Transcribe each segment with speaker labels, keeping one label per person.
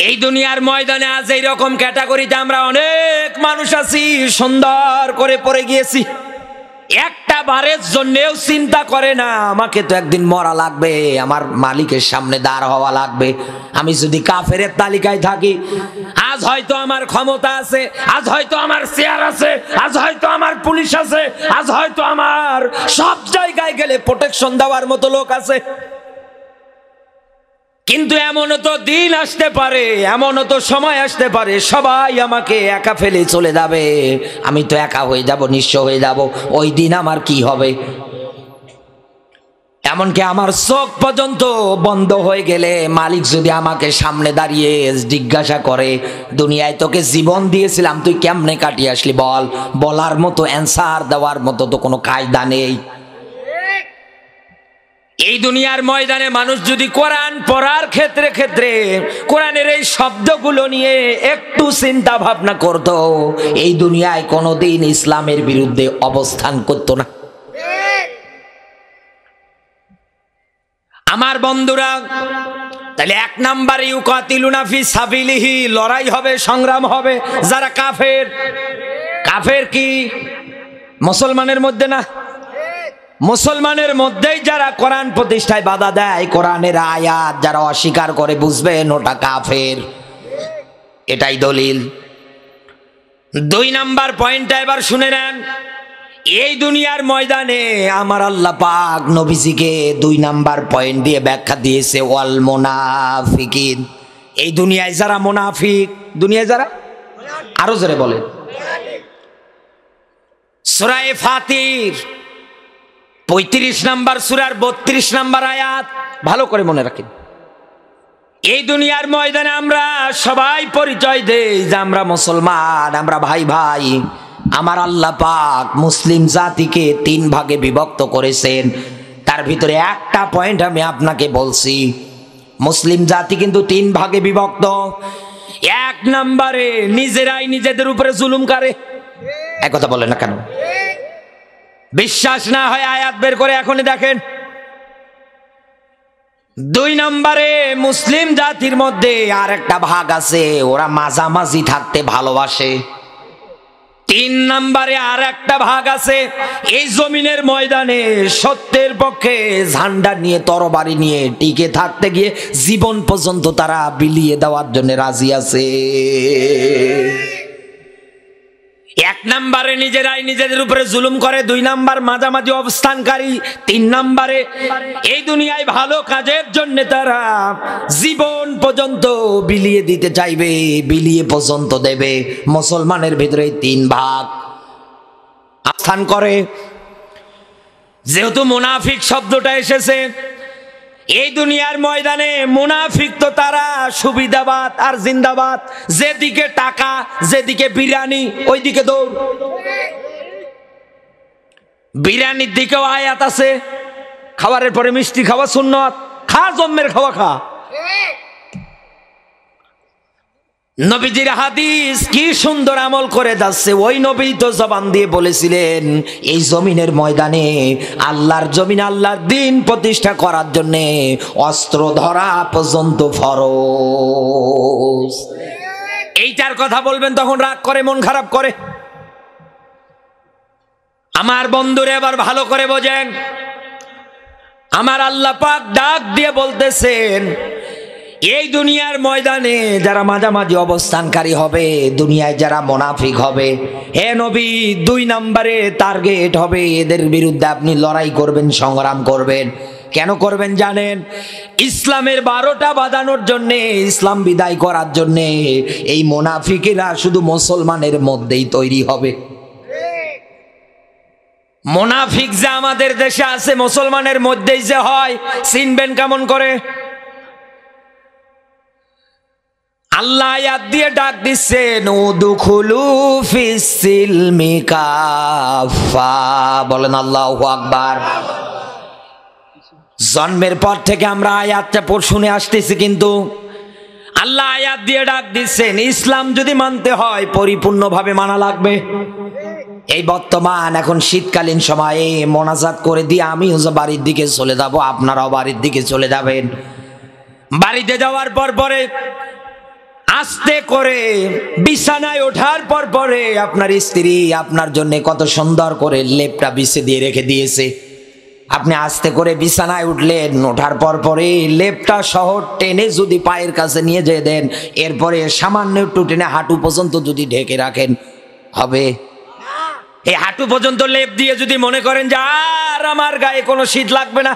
Speaker 1: এই দুনিয়ার ময়দানে আজ এইরকম ক্যাটাগরিতে আমরা অনেক মানুষ আছি, সুন্দর করে পড়ে গিয়েছি। একটা বারের জন্যেও চিন্তা করে না আমাকে তো একদিন মরা লাগবে, আমার মালিকের সামনে দাঁড় হওয়া লাগবে। আমি যদি কাফেরের তালিকায় থাকি, আজ হয়তো আমার ক্ষমতা আছে, আজ হয়তো আমার চেয়ার আছে, আজ হয়তো আমার পুলিশ আছে, আজ হয়তো আমার সব জায়গায় গেলে প্রোটেকশন দেওয়ার মতো লোক আছে, কিন্তু এমনও তো দিন আসতে পারে, এমনও তো সময় আসতে পারে সবাই আমাকে একা ফেলে চলে যাবে, আমি তো একা হয়ে যাব, নিঃস্ব হয়ে যাব। ওই দিন আমার কি হবে? এমনকি আমার চোখ পর্যন্ত বন্ধ হয়ে গেলে মালিক যদি আমাকে সামনে দাঁড়িয়ে জিজ্ঞাসা করে, দুনিয়ায় তোকে জীবন দিয়েছিলাম, তুই কেমনে কাটিয়ে আসলি বল, বলার মতো অ্যান্সার দেওয়ার মতো তো কোনো কায়দা নেই। এই দুনিয়ার ময়দানে মানুষ যদি কোরআন পড়ার ক্ষেত্রে ক্ষেত্রে কোরআনের এই শব্দগুলো নিয়ে একটু চিন্তা ভাবনা করত, এই দুনিয়ায় কোনোদিন ইসলামের বিরুদ্ধে অবস্থান করত না। আমার বন্ধুরা, তাহলে এক নম্বরে ইউকাতিলুনা ফি সাবিলিহি, লড়াই হবে, সংগ্রাম হবে যারা কাফের। কাফের কি মুসলমানের মধ্যে না, মুসলমানের মধ্যেই যারা কোরআন প্রতিষ্ঠায় বাধা দেয়, কোরআনের আয়াত যারা অস্বীকার করে, বুঝবেন ওটা কাফের, এটাই দলিল। দুই নাম্বার পয়েন্টটা এবার শুনে নেন। এই দুনিয়ার ময়দানে আমার আল্লাহ পাক নবীজিকে দুই নাম্বার পয়েন্ট দিয়ে ব্যাখ্যা দিয়েছে, ওয়াল মুনাফিকিন। এই দুনিয়ায় যারা মুনাফিক, দুনিয়ায় যারা, আরো জোরে বলে, সূরা ফাতির 35 নাম্বার সূরার 32 নাম্বার আয়াত, ভালো করে মনে রাখেন। এই দুনিয়ার ময়দানে আমরা সবাই পরিচয় দেই যে আমরা মুসলমান, আমরা ভাই ভাই। আমার আল্লাহ পাক মুসলিম জাতিকে 3 ভাগে বিভক্ত করেছেন, তার ভিতরে একটা পয়েন্ট আমি আপনাকে বলছি। মুসলিম জাতি কিন্তু 3 ভাগে বিভক্ত। এক নম্বরে নিজেরাই নিজেদের উপরে জুলুম করে। এক কথা বলেন না কেন? বিশ্বাস না হয় আয়াত বের করে এখনই দেখেন। দুই নম্বরে মুসলিম জাতির মধ্যে আর একটা ভাগ আছে, ওরা মাঝামাঝি থাকতে ভালোবাসে। 3 নম্বরে আর একটা ভাগ আছে, এই জমিনের ময়দানে সত্যের পক্ষে ঝান্ডা নিয়ে, তরবারি নিয়ে টিকে থাকতে গিয়ে জীবন পর্যন্ত তারা বিলিয়ে দেওয়ার জন্য রাজি আছে। এক নম্বরে নিজেরাই নিজেদের উপরে জুলুম করে, 2 নাম্বার মাঝামাঝি অবস্থানকারী, 3 নম্বরে এই দুনিয়ায় ভালো কাজের জন্য তারা জীবন পর্যন্ত বিলিয়ে দিতে চাইবে, বিলিয়ে পর্যন্ত দেবে। মুসলমানের ভিতরে 3 ভাগ অবস্থান করে। যেহেতু মুনাফিক শব্দটা এসেছে, এই দুনিয়ার ময়দানে মুনাফিক তো তারা সুবিধাবাদ আর জিন্দাবাদ, যেদিকে টাকা, যেদিকে বিরিয়ানি, ওইদিকে দৌড়। বিরিয়ানির দিকেও আয়াত আছে, খাবারের পরে মিষ্টি খাওয়া সুন্নত, খা জম্মের খাওয়া খা। নবীজির হাদিস কি সুন্দর আমল করে যাচ্ছে। ওই নবী তো জবান দিয়ে বলেছিলেন, এই জমিনের ময়দানে আল্লাহর জমিন, আল্লাহর দ্বীন প্রতিষ্ঠা করার জন্য অস্ত্র ধরা পর্যন্ত ফরজ। এইটার কথা বলবেন তখন রাগ করে, মন খারাপ করে। আমার বন্ধুরে এবার ভালো করে বোঝেন, আমার আল্লাহ পাক ডাক দিয়ে বলতেছেন, এই দুনিয়ার ময়দানে যারা মাঝামাঝি অবস্থানকারী হবে, দুনিয়ায় যারা মুনাফিক হবে, হে নবী 2 নম্বরে টার্গেট হবে, এদের বিরুদ্ধে আপনি লড়াই করবেন, সংগ্রাম করবেন। কেন করবেন জানেন? ইসলামের 12টা বাঁধানোর জন্যে, ইসলাম বিদায় করার জন্যে। এই মুনাফিকেরা শুধু মুসলমানের মধ্যেই তৈরি হবে। মুনাফিক যে আমাদের দেশে আছে, মুসলমানের মধ্যেই যে হয়, চিনবেন কেমন করে? আল্লাহ আয়াত দিয়ে ডাক দিচ্ছেন, উদখুলু ফিস সিলমি কাফা। বলেন আল্লাহু আকবার। জন্মের পর থেকে আমরা আয়াতটা শুনে আসতেছি, কিন্তু আল্লাহ আয়াত দিয়ে ডাক দিচ্ছেন, ইসলাম যদি মানতে হয় পরিপূর্ণভাবে মানা লাগবে। এই বর্তমান এখন শীতকালীন সময়ে মোনাজাত করে দিয়ে আমিও বাড়ির দিকে চলে যাব, আপনারাও বাড়ির দিকে চলে যাবেন। বাড়িতে যাওয়ার পরে আস্তে করে বিছানায় ওঠার পর পরে আপনার স্ত্রী আপনার জন্য কত সুন্দর করে লেপটা বিছিয়ে দিয়ে রেখে দিয়েছে। আপনি আস্তে করে বিছানায় উঠলেন, ওঠার পর পরে লেপটা সহ টেনে যদি পায়ের কাছে নিয়ে যেয়ে দেন, এরপরে সামান্য একটু টেনে হাঁটু পর্যন্ত যদি ঢেকে রাখেন, হবে? এই হাঁটু পর্যন্ত লেপ দিয়ে যদি মনে করেন যে আর আমার গায়ে কোনো শীত লাগবে না,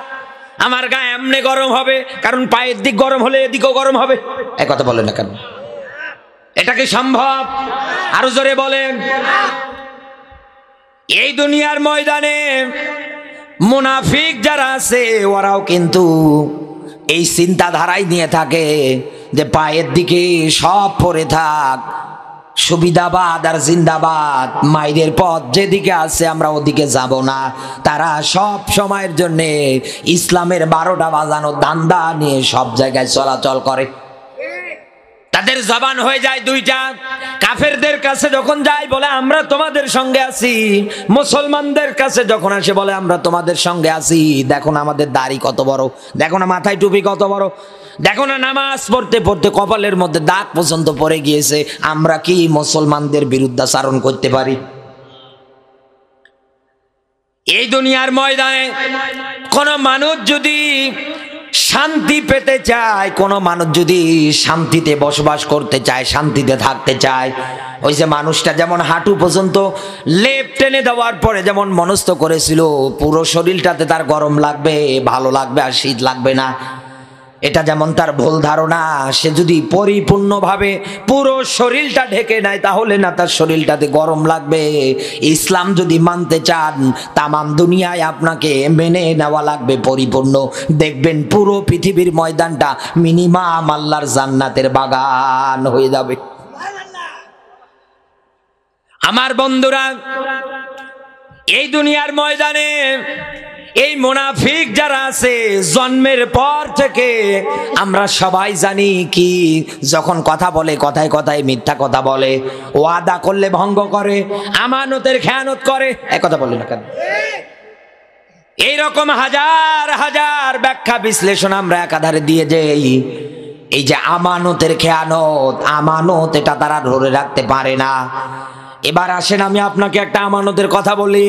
Speaker 1: আমার গায়ে এমনি গরম হবে, কারণ পায়ের দিক গরম হলে এদিকেও গরম হবে, এই কথা বলেন না কেন? এটা কি সম্ভব? আরো জোরে বলেন। এই দুনিয়ার ময়দানে মুনাফিক যারা আছে ওরাও কিন্তু এই চিন্তাধারাই নিয়ে থাকে যে পায়ের দিকে সব পরে থাক, সুবিধাবাদ আর জিন্দাবাদ, মাইরের পথ যেদিকে আছে আমরা ওদিকে যাব না। তারা সব সময়ের জন্য ইসলামের 12টা বাজানো ধান্দা নিয়ে সব জায়গায় চলাচল করে। তাদের জবান হয়ে যায় দুইটা। কাফেরদের কাছে যখন যায় বলে আমরা তোমাদের সঙ্গে আছি, মুসলমানদের কাছে যখন আসে বলে আমরা তোমাদের সঙ্গে আছি। দেখো না আমাদের দাড়ি কত বড়, দেখো না মাথায় টুপি কত বড়, দেখো না নামাজ পড়তে পড়তে কপালের মধ্যে দাগ পর্যন্ত পড়ে গিয়েছে। আমরা কি মুসলমানদের বিরুদ্ধাচারণ করতে পারি? এই দুনিয়ার ময়দানে কোন মানুষ যদি শান্তি পেতে চায়, কোন মানুষ যদি শান্তিতে বসবাস করতে চায়, শান্তিতে থাকতে চায়, ওই যে মানুষটা যেমন হাঁটু পর্যন্ত লেপ টেনে দেওয়ার পরে যেমন মনস্থ করেছিল পুরো শরীরটাতে তার গরম লাগবে, ভালো লাগবে আর শীত লাগবে না, এটা যেমন তার ভুল ধারণা। সে যদি পরিপূর্ণভাবে পুরো শরীরটা ঢেকে নেয় তাহলে না তার শরীরটাতে গরম লাগবে। ইসলাম যদি মানতে চান তামাম দুনিয়ায় আপনাকে মেনে নেওয়া লাগবে পরিপূর্ণ। দেখবেন পুরো পৃথিবীর ময়দানটা মিনিমাম আল্লাহর জান্নাতের বাগান হয়ে যাবে। আমার বন্ধুরা, এই দুনিয়ার ময়দানে এই মুনাফিক যারা আছে জন্মের পর থেকে আমরা সবাই জানি কি, যখন কথা বলে কথায় কথায় মিথ্যা কথা বলে, ওয়াদা করলে ভঙ্গ করে, আমানতের খেয়ানত করে, এক কথা বলে না কেন? এইরকম হাজার হাজার ব্যাখ্যা বিশ্লেষণ আমরা একাধারে দিয়ে যাই। এই যে আমানতের খেয়ানত, আমানত এটা তারা ধরে রাখতে পারে না। এবার আসেন আমি আপনাকে একটা আমানতের কথা বলি।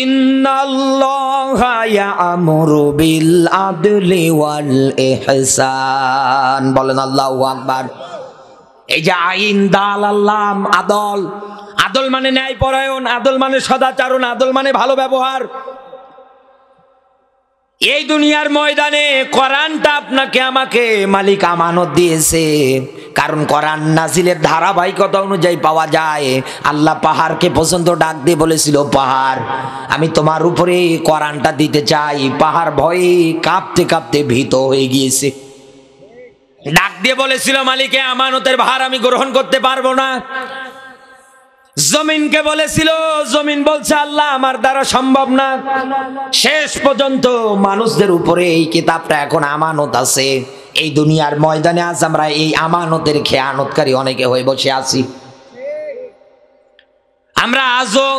Speaker 1: ইন্নাল্লাহা ইয়া'মুরু বিল আদলি ওয়াল ইহসান, বলেন আল্লাহু আকবার। এই যে আইন, দাল, আল্লাহ, আদল, আদল মানে ন্যায়পরায়ণ, আদল মানে সদাচরণ, আদল মানে ভালো ব্যবহার। এই দুনিয়ার ময়দানে কোরআনটা আপনাকে আমাকে মালিক আমানত দিয়েছে, কারণ কোরআন নাজিলের ধারাবাহিকতা অনুযায়ী পাওয়া যায়। আল্লাহ পাহাড়কে পর্যন্ত ডাক দিয়ে বলেছিল, পাহাড় আমি তোমার উপরে কোরআনটা দিতে চাই। পাহাড় ভয়ে কাঁপতে কাঁপতে ভীত হয়ে গিয়েছে, ডাক দিয়ে বলেছিল মালিকে আমানতের ভার আমি গ্রহণ করতে পারবো না। জমিনকে বলেছিল, জমিন বলছে আল্লাহ আমার দ্বারা সম্ভব না। শেষ পর্যন্ত মানুষদের উপরে এই কিতাবটা এখন আমানত আছে। এই দুনিয়ার ময়দানে আজ আমরা এই আমানতের খেয়ানতকারী অনেকে হয়ে বসে আছি। আমরা আজও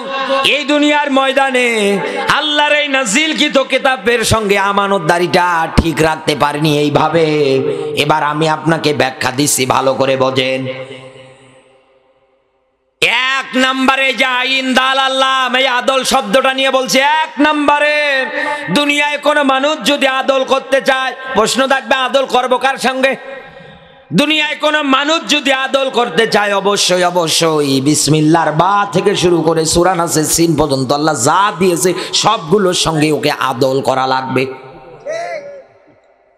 Speaker 1: এই দুনিয়ার ময়দানে আল্লাহর এই নাজিলকৃত কিতাবের সঙ্গে আমানতদারিটা ঠিক রাখতে পারিনি এইভাবে। এবার আমি আপনাকে ব্যাখ্যা দিচ্ছি, ভালো করে বোঝেন। এক নম্বরে যে আইন, দাল, আল্লাহ, এই আদল শব্দটা নিয়ে বলছে। এক নম্বরে দুনিয়ায় কোনো মানুষ যদি আদল করতে চায়, প্রশ্ন থাকবে আদল করবো কার সঙ্গে? দুনিয়ায় কোনো মানুষ যদি আদল করতে চায় অবশ্যই অবশ্যই বিসমিল্লাহর বা থেকে শুরু করে সূরা নাসের সিন পর্যন্ত আল্লাহ যা দিয়েছে সবগুলোর সঙ্গে ওকে আদল করা লাগবে।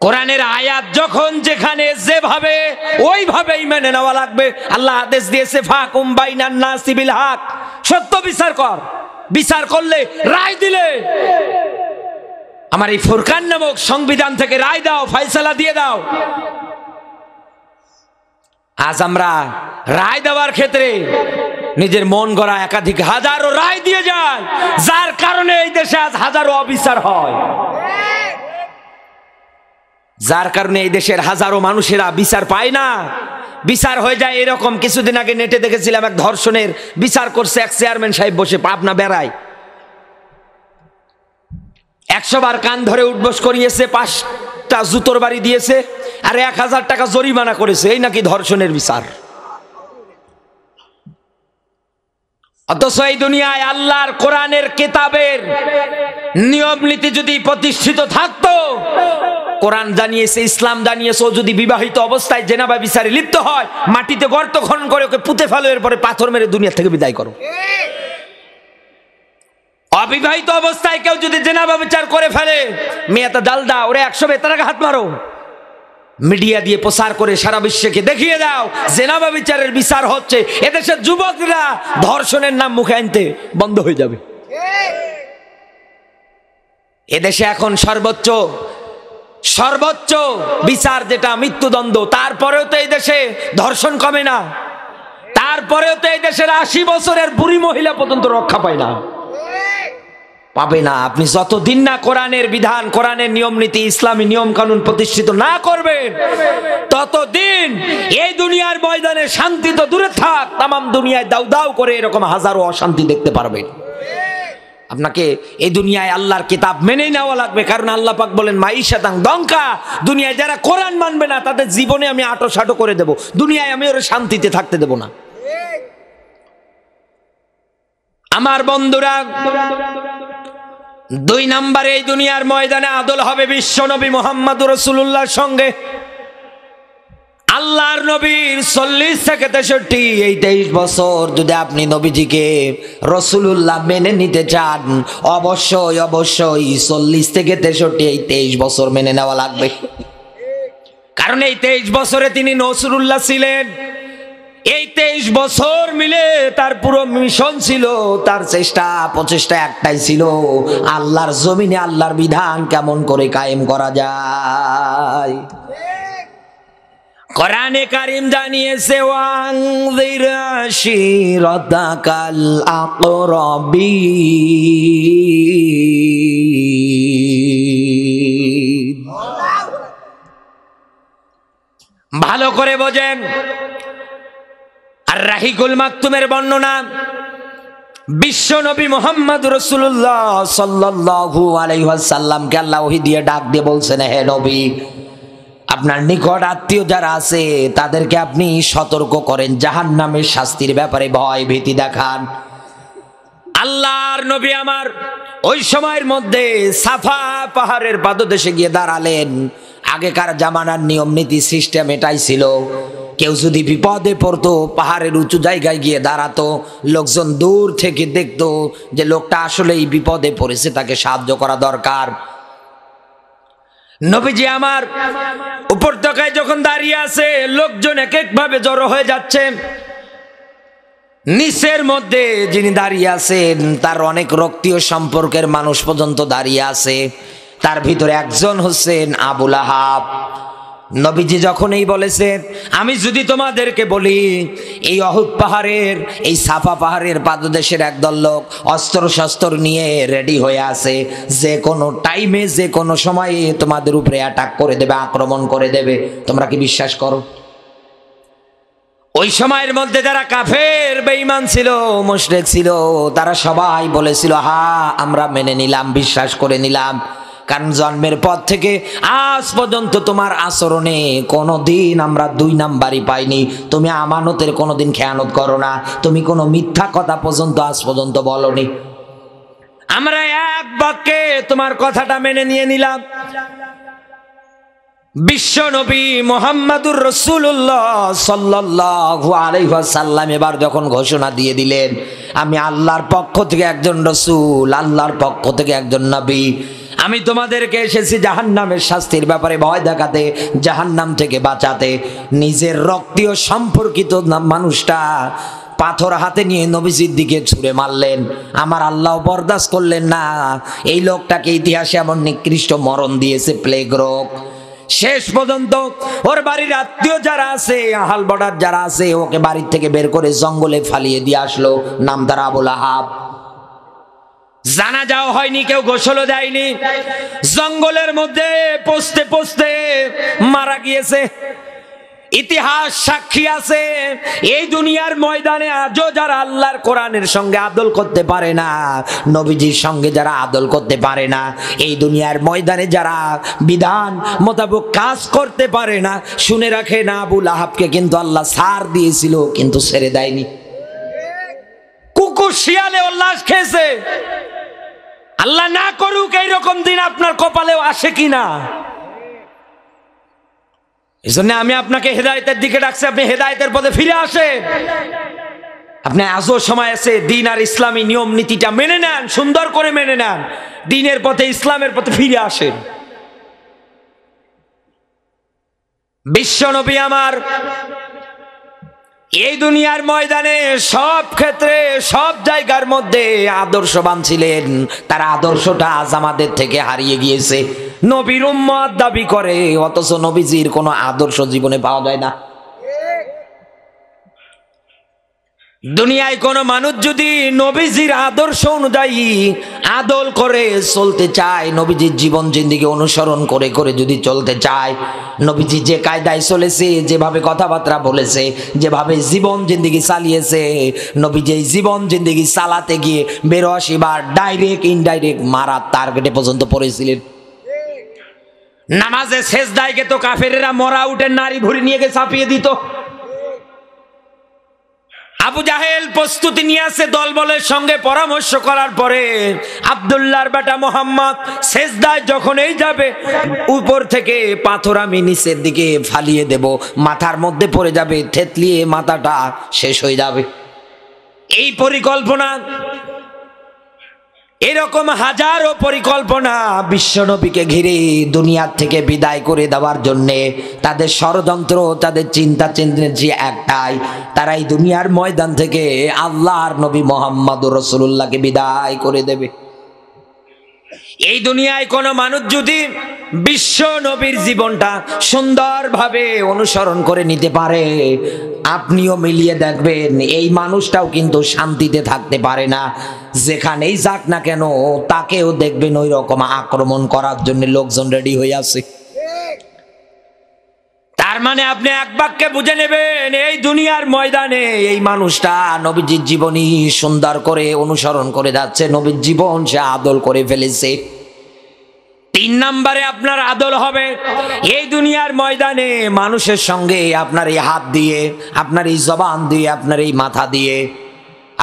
Speaker 1: কোরআনের আয়াত যখন যেখানে যেভাবে ওইভাবেই মেনে নেওয়া লাগবে। আল্লাহ আদেশ দিয়েছে ফাকুম বাইনান নাসি বিল হক, সত্য বিচার কর, বিচার করলে রায় দিলে আমার এই ফুরকান নামক সংবিধান থেকে রায় দাও, ফয়সালা দিয়ে দাও। আজ আমরা রায় দেওয়ার ক্ষেত্রে নিজের মন গড়া একাধিক হাজারো রায় দিয়ে যায়, যার কারণে এই দেশে আজ হাজারো অবিচার হয়, যার কারণে এই দেশের হাজারো মানুষেরা বিচার পায় না। বিচার হয়ে যায় এরকম। কিছুদিন আগে নেটে দেখেছিলাম এক ধর্ষণের বিচার করছে এক চেয়ারম্যান সাহেব বসে, পাবনা বেড়ায় 100 বার কান ধরে উঠবোস করিয়েছে, একটা জুতোর বাড়ি দিয়েছে আর 1000 টাকা জরিমানা করেছে, এই নাকি ধর্ষণের বিচার। অথচ এই দুনিয়ায় আল্লাহর কোরআনের কিতাবের নিয়ম নীতি যদি প্রতিষ্ঠিত থাকতো, কোরআন জানিয়েছে, ইসলাম জানিয়েছে, ও যদি বিবাহিত অবস্থায় জেনাবা বিচারে লিপ্ত হয়, মাটিতে গর্ত খনন করে ওকে পুঁতে ফেলো, এরপরে পাথর মেরে দুনিয়া থেকে বিদায় করো। অবিবাহিত অবস্থায় কেউ যদি জেনাবা বিচার করে ফেলে, মেয়েটা ডাল দাও, ওরে 100 বেতারাকে হাত মারো, মিডিয়া দিয়ে প্রচার করে সারা বিশ্বকে দেখিয়ে দাও জেনাবা বিচারের বিচার হচ্ছে, এদেশের যুবকরা ধর্ষণের নাম মুখে আনতে বন্ধ হয়ে যাবে। এদেশে এখন সর্বোচ্চ বিচার যেটা মৃত্যুদণ্ড, তারপরেও তো এই দেশে ধর্ষণ কমে না, তারপরেও তো এই দেশের 80 বছরের বুড়ি মহিলা পর্যন্ত রক্ষা পায় না, পাবে না। আপনি যতদিন না কোরআনের বিধান, কোরআনের নিয়ম নীতি, ইসলামী নিয়ম কানুন প্রতিষ্ঠিত না করবেন, ততদিন এই দুনিয়ার ময়দানে শান্তি তো দূরে থাক, তাম দুনিয়ায় দাউ দাউ করে এরকম হাজারো অশান্তি দেখতে পারবেন। আপনাকে এই দুনিয়ায় আল্লাহর কিতাব মেনেই নেওয়া লাগবে, কারণ আল্লাহ পাক বলেন মাইশাতাং দঙ্কা, দুনিয়ায় যারা কোরআন মানবে না তাদের জীবনে আমি আটো সাটো করে দেব, দুনিয়ায় আমি ওর শান্তিতে থাকতে দেব না। আমার বন্ধুরা, 2 নম্বরে এই দুনিয়ার ময়দানে আদল হবে বিশ্ব নবী মুহাম্মদুর রাসূলুল্লাহর সঙ্গে। আল্লাহর নবীর 40 থেকে 63 এই 23 বছর যদি আপনি নবীজিকে রাসূলুল্লাহ মেনে নিতে চান, অবশ্যই 40 থেকে 63 এই 23 বছর মেনে নেওয়া লাগবে। কারণ এই 23 বছরে তিনি রাসূলুল্লাহ ছিলেন, এই 23 বছর মিলে তার পুরো মিশন ছিল, তার চেষ্টা প্রচেষ্টা একটাই ছিল, আল্লাহর জমিনে আল্লাহর বিধান কেমন করে কায়েম করা যায়। কোরআনে কারীম জানিয়েছে ওয়ানযির আশিরাতাকাল আকরাবিন। ভালো করে বোঝেন, আর রাহিকুল মাকতুমের বর্ণনা, বিশ্ব নবী মুহাম্মদ রাসূলুল্লাহ সাল্লাল্লাহু আলাইহি ওয়াসাল্লামকে আল্লাহ ওহী দিয়ে ডাক দিয়ে বলছেন, হে নবী, আপনার নিকট আত্মীয় যারা আছে তাদেরকে আপনি সতর্ক করেন, জাহান্নামের শাস্তির ব্যাপারে ভয় ভীতি দেখান। আল্লাহর নবী আমার ওই সময়ের মধ্যে সাফা পাহাড়ের পাদদেশে গিয়ে দাঁড়ালেন। আগেকার জামানার নিয়ম নীতি সিস্টেম এটাই ছিল, কেউ যদি বিপদে পড়তো পাহাড়ের উঁচু জায়গায় গিয়ে দাঁড়াতো, লোকজন দূর থেকে দেখতো যে লোকটা আসলেই বিপদে পড়েছে, তাকে সাহায্য করা দরকার। নবীজি আমার উপত্যকায় যখন দাঁড়িয়ে আছে, লোকজন এক এক ভাবে জড়ো হয়ে যাচ্ছে। নিচের মধ্যে যিনি দাঁড়িয়ে আছেন তার অনেক রক্তীয় সম্পর্কের মানুষ পর্যন্ত দাঁড়িয়ে আছে, তার ভিতরে একজন হচ্ছেন আবু লাহাব। নবীজি যখন এই বলেছেন, আমি যদি তোমাদেরকে বলি এই অহুদ পাহাড়ের, এই সাফা পাহাড়ের পাদদেশের একদল লোক অস্ত্র শস্ত্র নিয়ে রেডি হয়ে আছে, যে কোনো টাইমে যে কোনো সময়ে তোমাদের উপরে অ্যাটাক করে দেবে, আক্রমণ করে দেবে, তোমরা কি বিশ্বাস করো? ওই সময়ের মধ্যে যারা কাফের বেঈমান ছিল, মুশরিক ছিল, তারা সবাই বলেছিল হ্যাঁ আমরা মেনে নিলাম, বিশ্বাস করে নিলাম, কারণ জন্মের পর থেকে আজ পর্যন্ত তোমার আচরণে কোনোদিন আমরা 2 নাম্বারই পাইনি, তুমি আমানতের কোনোদিন খেয়ানত করো না, তুমি কোনো মিথ্যা কথা পর্যন্ত আজ পর্যন্ত বলনি, আমরা এক বাক্যে তোমার কথাটা মেনে নিয়ে নিলাম। বিশ্ব নবী মুহাম্মদুর রাসূলুল্লাহ সাল্লাল্লাহু আলাইহি ওয়াসাল্লাম এবার যখন ঘোষণা দিয়ে দিলেন, আমি আল্লাহর পক্ষ থেকে একজন রাসূল, আল্লাহর পক্ষ থেকে একজন নবী, আমি তোমাদেরকে এসেছি জাহান্নামের শাস্তির ব্যাপারে ভয় দেখাতে, জাহান্নাম থেকে বাঁচাতে। নিজের রক্তীয় সম্পর্কিত মানুষটা পাথর হাতে নিয়ে নবীজির দিকে ছুঁড়ে মারলেন। আমার আল্লাহ বরদাস্ত করলেন না, এই লোকটাকে ইতিহাসে এমন নিকৃষ্ট মরণ দিয়েছে, প্লেগ রোগ। শেষ পর্যন্ত ওর বাড়ির আত্মীয় যারা আছে, আহাল বর্ডার যারা আছে, ওকে বাড়ির থেকে বের করে জঙ্গলে ফালিয়ে দিয়ে আসলো, নাম তার আবু লাহাব। জানাজাও হয়নি, কেউ গোসলও দেয়নি, জঙ্গলের মধ্যে পচতে পচতে মারা গিয়েছে। ইতিহাস সাক্ষী আছে, এই দুনিয়ার ময়দানে আজও যারা আল্লাহর কোরআনের সঙ্গে আদল করতে পারে না, নবীজির সঙ্গে যারা আদল করতে পারে না, এই দুনিয়ার ময়দানে যারা বিধান মোতাবেক কাজ করতে পারে না, শুনে রাখে না, আবু লাহাবকে কিন্তু আল্লাহ ছাড় দিয়েছিল, কিন্তু ছেড়ে দেয়নি। কুকুর শিয়ালে ওর লাশ খেয়েছে। আল্লাহ না করুক এইরকম দিন আপনার কপালেও আসে কিনা। এই জন্য আমি আপনাকে হেদায়েতের দিকে ডাকছি, আপনি হেদায়েতের পথে ফিরে আসেন। আপনি আজও সময় আছে, দিন আর ইসলামী নিয়ম নীতিটা মেনে নেন, সুন্দর করে মেনে নেন, দিনের পথে ইসলামের পথে ফিরে আসেন। বিশ্বনবী আমার এই দুনিয়ার ময়দানে সব ক্ষেত্রে সব জায়গার মধ্যে আদর্শবান ছিলেন। তার আদর্শটা আজ আমাদের থেকে হারিয়ে গিয়েছে। নবীর উম্মত দাবি করে, অথচ নবীজির কোনো আদর্শ জীবনে পাওয়া যায় না। দুনিয়ায় কোনো মানুষ যদি নবীজির আদর্শ অনুযায়ী আদল করে চলতে চায়, নবীজির জীবন জিন্দেগি অনুসরণ করে করে যদি চলতে চায়, নবীজি যে কায়দায় চলেছে, যেভাবে কথাবার্তা বলেছে, যেভাবে জীবন জিন্দেগি চালিয়েছে, নবীজি এই জীবন জিন্দেগি চালাতে গিয়ে 82 বার ডাইরেক্ট ইনডাইরেক্ট মারার টার্গেটে পর্যন্ত পড়েছিলেন। নামাজে সেজদায় তো কাফেরেরা মরা উটের নারী ভুড়ি নিয়ে গিয়ে চাপিয়ে দিত। আবু জাহেল প্রস্তুতি নিয়ে আসে, দলবলের সঙ্গে পরামর্শ করার পরে আব্দুল্লাহর বেটা মোহাম্মদ সেজদায় যখন এই যাবে, উপর থেকে পাথর আমি নিচের দিকে ফালিয়ে দেব, মাথার মধ্যে পড়ে যাবে, থেতলিয়ে মাথাটা শেষ হয়ে যাবে। এই পরিকল্পনা, এরকম হাজারো পরিকল্পনা বিশ্বনবীকে ঘিরে দুনিয়ার থেকে বিদায় করে দেওয়ার জন্যে তাদের ষড়যন্ত্র, তাদের চিন্তা যে একটাই, তারা এই দুনিয়ার ময়দান থেকে আল্লাহর নবী মুহাম্মদুর রাসূলুল্লাহকে বিদায় করে দেবে। এই দুনিয়ায় কোনো মানুষ যদি বিশ্ব নবীর জীবনটা সুন্দরভাবে অনুসরণ করে নিতে পারে, আপনিও মিলিয়ে দেখবেন এই মানুষটাও কিন্তু শান্তিতে থাকতে পারে না। যেখানেই যাক না কেন, তাকেও দেখবেন ওই রকম আক্রমণ করার জন্য লোকজন রেডি হয়ে আছে। তার মানে আপনি এক বাক্যে বুঝে নেবেন, এই দুনিয়ার ময়দানে এই মানুষটা নবীজির জীবনী সুন্দর করে অনুসরণ করে যাচ্ছে, নবীর জীবন সে আদল করে ফেলেছে। 3 নম্বরে আপনার আদল হবে এই দুনিয়ার ময়দানে মানুষের সঙ্গে আপনার এই হাত দিয়ে, আপনার এই জবান দিয়ে, আপনার এই মাথা দিয়ে,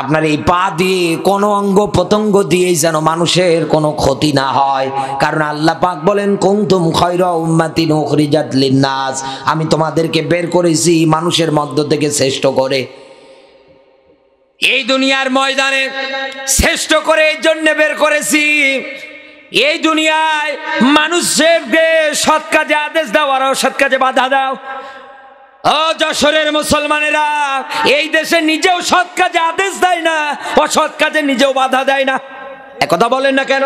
Speaker 1: আপনার এই পা দিয়ে, কোনো অঙ্গ প্রত্যঙ্গ দিয়েই যেন মানুষের কোনো ক্ষতি না হয়। কারণ আল্লাহ পাক বলেন, কুনতুম খায়রা উম্মাতিন উখরিজাত লিন্নাস, আমি তোমাদেরকে বের করেছি মানুষের মধ্য থেকে শ্রেষ্ঠ করে। এই দুনিয়ার ময়দানে শ্রেষ্ঠ করে এই জন্য বের করেছি, এই দুনিয়ায় মানুষকে সৎ কাজে আদেশ দাও আর অসৎ কাজে বাধা দাও। ও যশোরের মুসলমানেরা, এই দেশে নিজেও সৎ কাজে আদেশ দেয় না, অসৎ কাজে নিজেও বাধা দেয় না। একথা বলেন না কেন?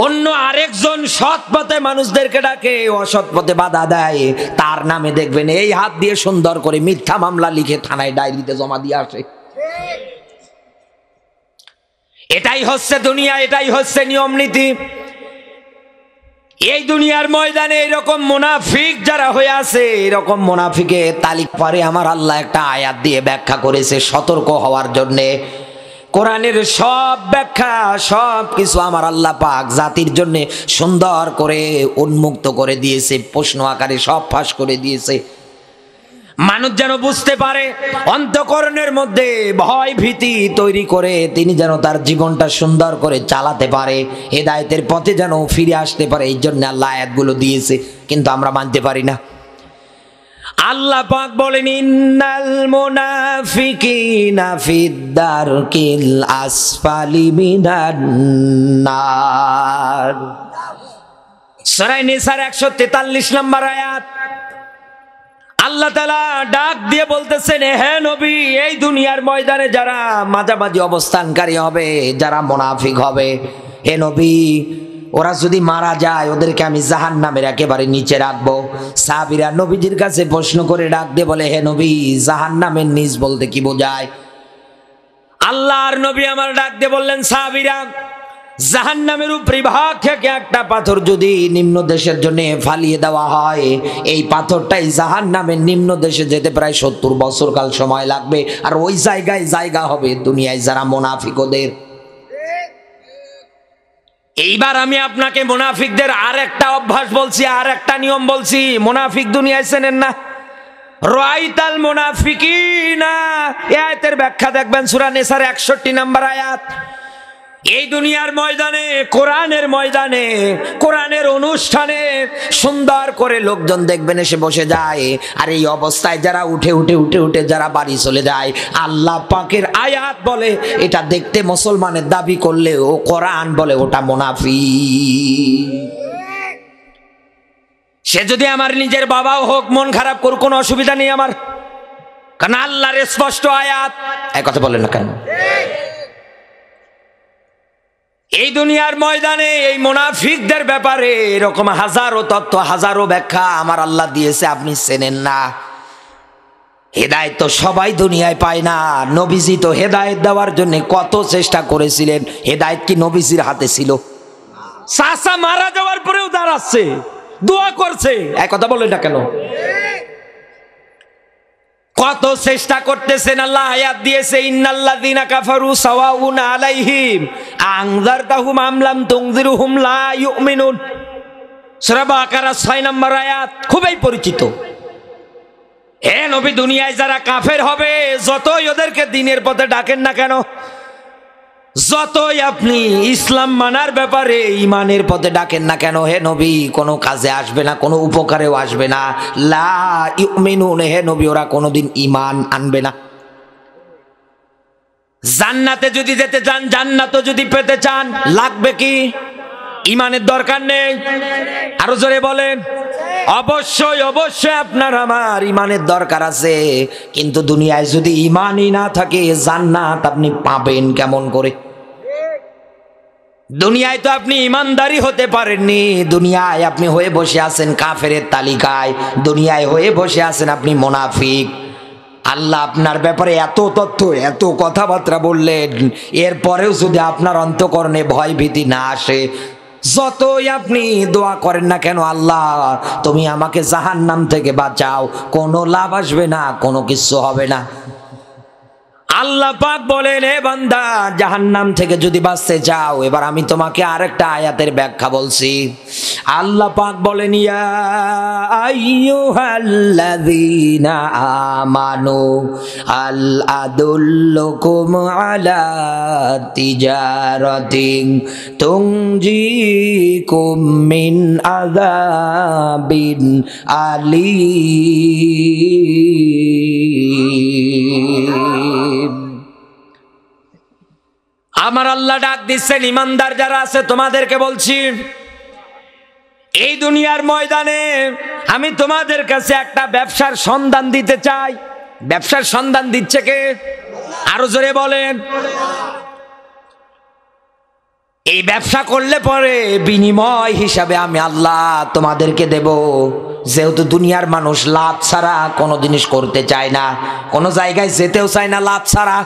Speaker 1: অন্য আরেকজন সৎ পথে মানুষদেরকে ডাকে, অসৎ পথে বাধা দেয়, তার নামে দেখবেন এই হাত দিয়ে সুন্দর করে মিথ্যা মামলা লিখে থানায় ডায়েরিতে জমা দিয়ে আসে। এটাই হচ্ছে দুনিয়া, এটাই হচ্ছে নিয়ম নীতি। এই দুনিয়ার ময়দানে এরকম মুনাফিক যারা হয়ে আছে, এরকম মুনাফিকের তালিক পরে আমার আল্লাহ একটা আয়াত দিয়ে ব্যাখ্যা করেছে সতর্ক হওয়ার জন্যে। কোরআনের সব ব্যাখ্যা, সব কিছু আমার আল্লাহ পাক জাতির জন্য সুন্দর করে উন্মুক্ত করে দিয়েছে, প্রশ্ন আকারে সব ফাঁস করে দিয়েছে। মানুষ যেন বুঝতে পারে, অন্তঃকরণের মধ্যে ভয় ভীতি তৈরি করে তিনি যেন তার জীবনটা সুন্দর করে চালাতে পারে, হেদায়েতের পথে যেন ফিরে আসতে পারে। এই জন্য আল্লাহ আয়াতগুলো দিয়েছে, কিন্তু আমরা মানতে পারি না। আল্লাহ পাক বলেন, ইন্নাল মুনাফিকিনা ফিদ-দারকিল আসফালি মিনান নার। সূরা নিসার 143 নম্বর আয়াত। আল্লাহ তাআলা ডাক দিয়ে বলতেছেন, হে নবী, এই দুনিয়ার ময়দানে যারা মাঝামাঝি অবস্থানকারী হবে, যারা মুনাফিক হবে, হে নবী, ওরা যদি মারা যায় ওদেরকে আমি জাহান্নামের একেবারে নিচে রাখবো। সাহাবীরা নবীজির কাছে প্রশ্ন করে ডাক দিয়ে বলে, হে নবী, জাহান্নামের নিচ বলতে কি বোঝায়? আল্লাহর নবী আমার ডাক দিয়ে বললেন, সাহাবীরা, জাহান্নামের উপরিভাগ থেকে একটা পাথর যদি নিম্ন দেশের জন্য ফালিয়ে দেওয়া হয়, এই পাথরটাই জাহান্নামের নিম্ন দেশে যেতে প্রায় 70 বছর কাল সময় লাগবে। আর ওই জায়গায় জায়গা হবে দুনিয়ায় যারা মুনাফিকদের। এইবার আমি আপনাকে মুনাফিকদের আর একটা অভ্যাস বলছি, আর একটা নিয়ম বলছি। মুনাফিক দুনিয়ায় চেনেন না? রাইতাল মুনাফিকিনা, এই আয়াতের ব্যাখ্যা দেখবেন সূরা নিসার 61 নম্বর আয়াত। এই দুনিয়ার ময়দানে, কোরআনের ময়দানে, কোরআনের অনুষ্ঠানে সুন্দর করে লোকজন দেখবেন এসে বসে যায়, আর এই অবস্থায় যারা উঠে উঠে উঠে উঠে যারা বাড়ি চলে যায়, আল্লাহ পাকের আয়াত বলে এটা দেখতে মুসলমানের দাবি করলেও কোরআন বলে ওটা মুনাফিক। সে যদি আমার নিজের বাবাও হোক, মন খারাপ করুক, কোনো অসুবিধা নেই আমার, কারণ আল্লাহর স্পষ্ট আয়াত। এই কথা বলেন না কেন? এই দুনিয়ার ময়দানে এই মুনাফিকদের ব্যাপারে এরকম হাজারো তত্ত্ব, হাজারো ব্যাখ্যা আমার আল্লাহ দিয়েছে, আপনি চেনেন না। হেদায়েত তো সবাই দুনিয়ায় পায় না। নবীজি তো হেদায়েত দেওয়ার জন্য কত চেষ্টা করেছিলেন, হেদায়েত কি নবীজির হাতে ছিল? চাচা মারা যাওয়ার পরেও দাঁড়াচ্ছে, দোয়া করছে। এক কথা বলেন না কেন? কত চেষ্টা করতেছেন। আল্লাহ আয়াত দিয়েছে, ইন্নাল্লাযীনা কাফারু সাওয়াউন আলাইহিম আনযারতাহুম আম লাম তুনযিরহুম লা ইউমিনুন। সূরা বাকারা 6 নম্বর আয়াত, খুবই পরিচিত। হে নবী, দুনিয়ায় যারা কাফের হবে, যতই ওদেরকে দ্বীনের পথে ডাকেন না কেন, যতই আপনি ইসলাম মানার ব্যাপারে ইমানের পথে ডাকেন না কেন, হে নবী কোনো কাজে আসবে না, কোনো উপকারেও আসবে না। লা ইউমিনুন, হে নবী ওরা কোনোদিন ইমান আনবে না। জান্নাতে যদি যেতে চান, জান্নাতও যদি পেতে চান, লাগবে কি? ইমানের দরকার নেই? আরো জোরে বলেন। অবশ্যই অবশ্যই আপনার আমার ইমানের দরকার আছে, কিন্তু দুনিয়ায় যদি ইমানই না থাকে জান্নাত আপনি পাবেন কেমন করে? দুনিয়ায় তো আপনি ইমানদারি হতে পারেননি, দুনিয়ায় আপনি হয়ে বসে আছেন কাফেরের তালিকায়, দুনিয়ায় হয়ে বসে আছেন আপনি মুনাফিক। আল্লাহ আপনার ব্যাপারে এত তথ্য, এত কথাবার্তা বললেন, এরপরেও যদি আপনার অন্তঃকরণে ভয় ভীতি না আসে, যতই আপনি দোয়া করেন না কেন, আল্লাহ তুমি আমাকে জাহান্নাম থেকে বাঁচাও, কোনো লাভ আসবে না, কোনো কিছু হবে না। আল্লাহ পাক বলেন, হে বান্দা, জাহান্নাম থেকে যদি বাঁচতে চাও, এবার আমি তোমাকে আরেকটা আয়াতের ব্যাখ্যা বলছি। আল্লাহ পাক বলেন, ইয়া আইয়ুহাল্লাযীনা আমানু আল আদুল্লুকুম আলা তিজারাতিন তুনজিকুম মিন আযাবিন আলীম। আমার আল্লাহ ডাক দিচ্ছেন, ইমানদার যারা আছে তোমাদেরকে বলছি, এই দুনিয়ার ময়দানে আমি তোমাদের কাছে একটা ব্যবসার সন্ধান দিতে চাই। ব্যবসার সন্ধান দিচ্ছে কে? আরো জোরে বলেন। এই ব্যবসা করলে পরে বিনিময় হিসাবে আমি আল্লাহ তোমাদেরকে দেব। যেহেতু দুনিয়ার মানুষ লাভ ছাড়া কোনো জিনিস করতে চায় না, কোনো জায়গায় যেতেও চায় না লাভ ছাড়া,